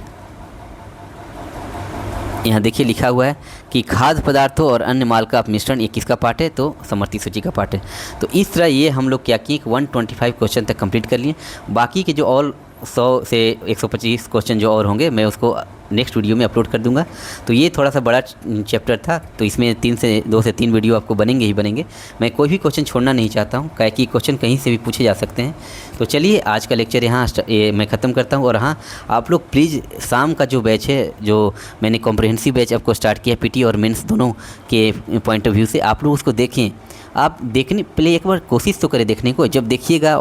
यहाँ देखिए लिखा हुआ है कि खाद्य पदार्थों और अन्य माल का अपमिश्रण, ये किसका पार्ट है? तो समवर्ती सूची का पार्ट है। तो इस तरह ये हम लोग क्या किए, 125 क्वेश्चन तक कंप्लीट कर लिए। बाकी के जो और 100 से 125 क्वेश्चन जो और होंगे मैं उसको नेक्स्ट वीडियो में अपलोड कर दूंगा। तो ये थोड़ा सा बड़ा चैप्टर था, तो इसमें 2 से 3 वीडियो आपको बनेंगे ही बनेंगे। मैं कोई भी क्वेश्चन छोड़ना नहीं चाहता हूँ, क्या कि क्वेश्चन कहीं से भी पूछे जा सकते हैं। तो चलिए आज का लेक्चर यहाँ मैं ख़त्म करता हूँ। और हाँ, आप लोग प्लीज़ शाम का जो बैच है, जो मैंने कॉम्प्रिहेंसिव बैच आपको स्टार्ट किया पीटी और मेंस दोनों के पॉइंट ऑफ व्यू से, आप लोग उसको देखें। आप देखने पहले एक बार कोशिश तो करें देखने को, जब देखिएगा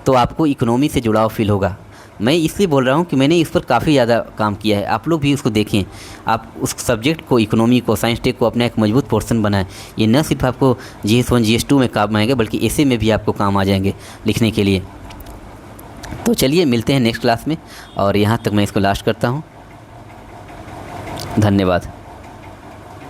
तो आपको इकोनॉमी से जुड़ाव फील होगा। मैं इसलिए बोल रहा हूँ कि मैंने इस पर काफ़ी ज़्यादा काम किया है, आप लोग भी उसको देखें। आप उस सब्जेक्ट को, इकोनॉमी को, साइंस टेक को अपना एक मजबूत पोर्शन बनाएं। ये न सिर्फ आपको GS1 GS2 में काम आएंगे, बल्कि ऐसे में भी आपको काम आ जाएंगे लिखने के लिए। तो चलिए मिलते हैं नेक्स्ट क्लास में, और यहाँ तक मैं इसको लास्ट करता हूँ। धन्यवाद।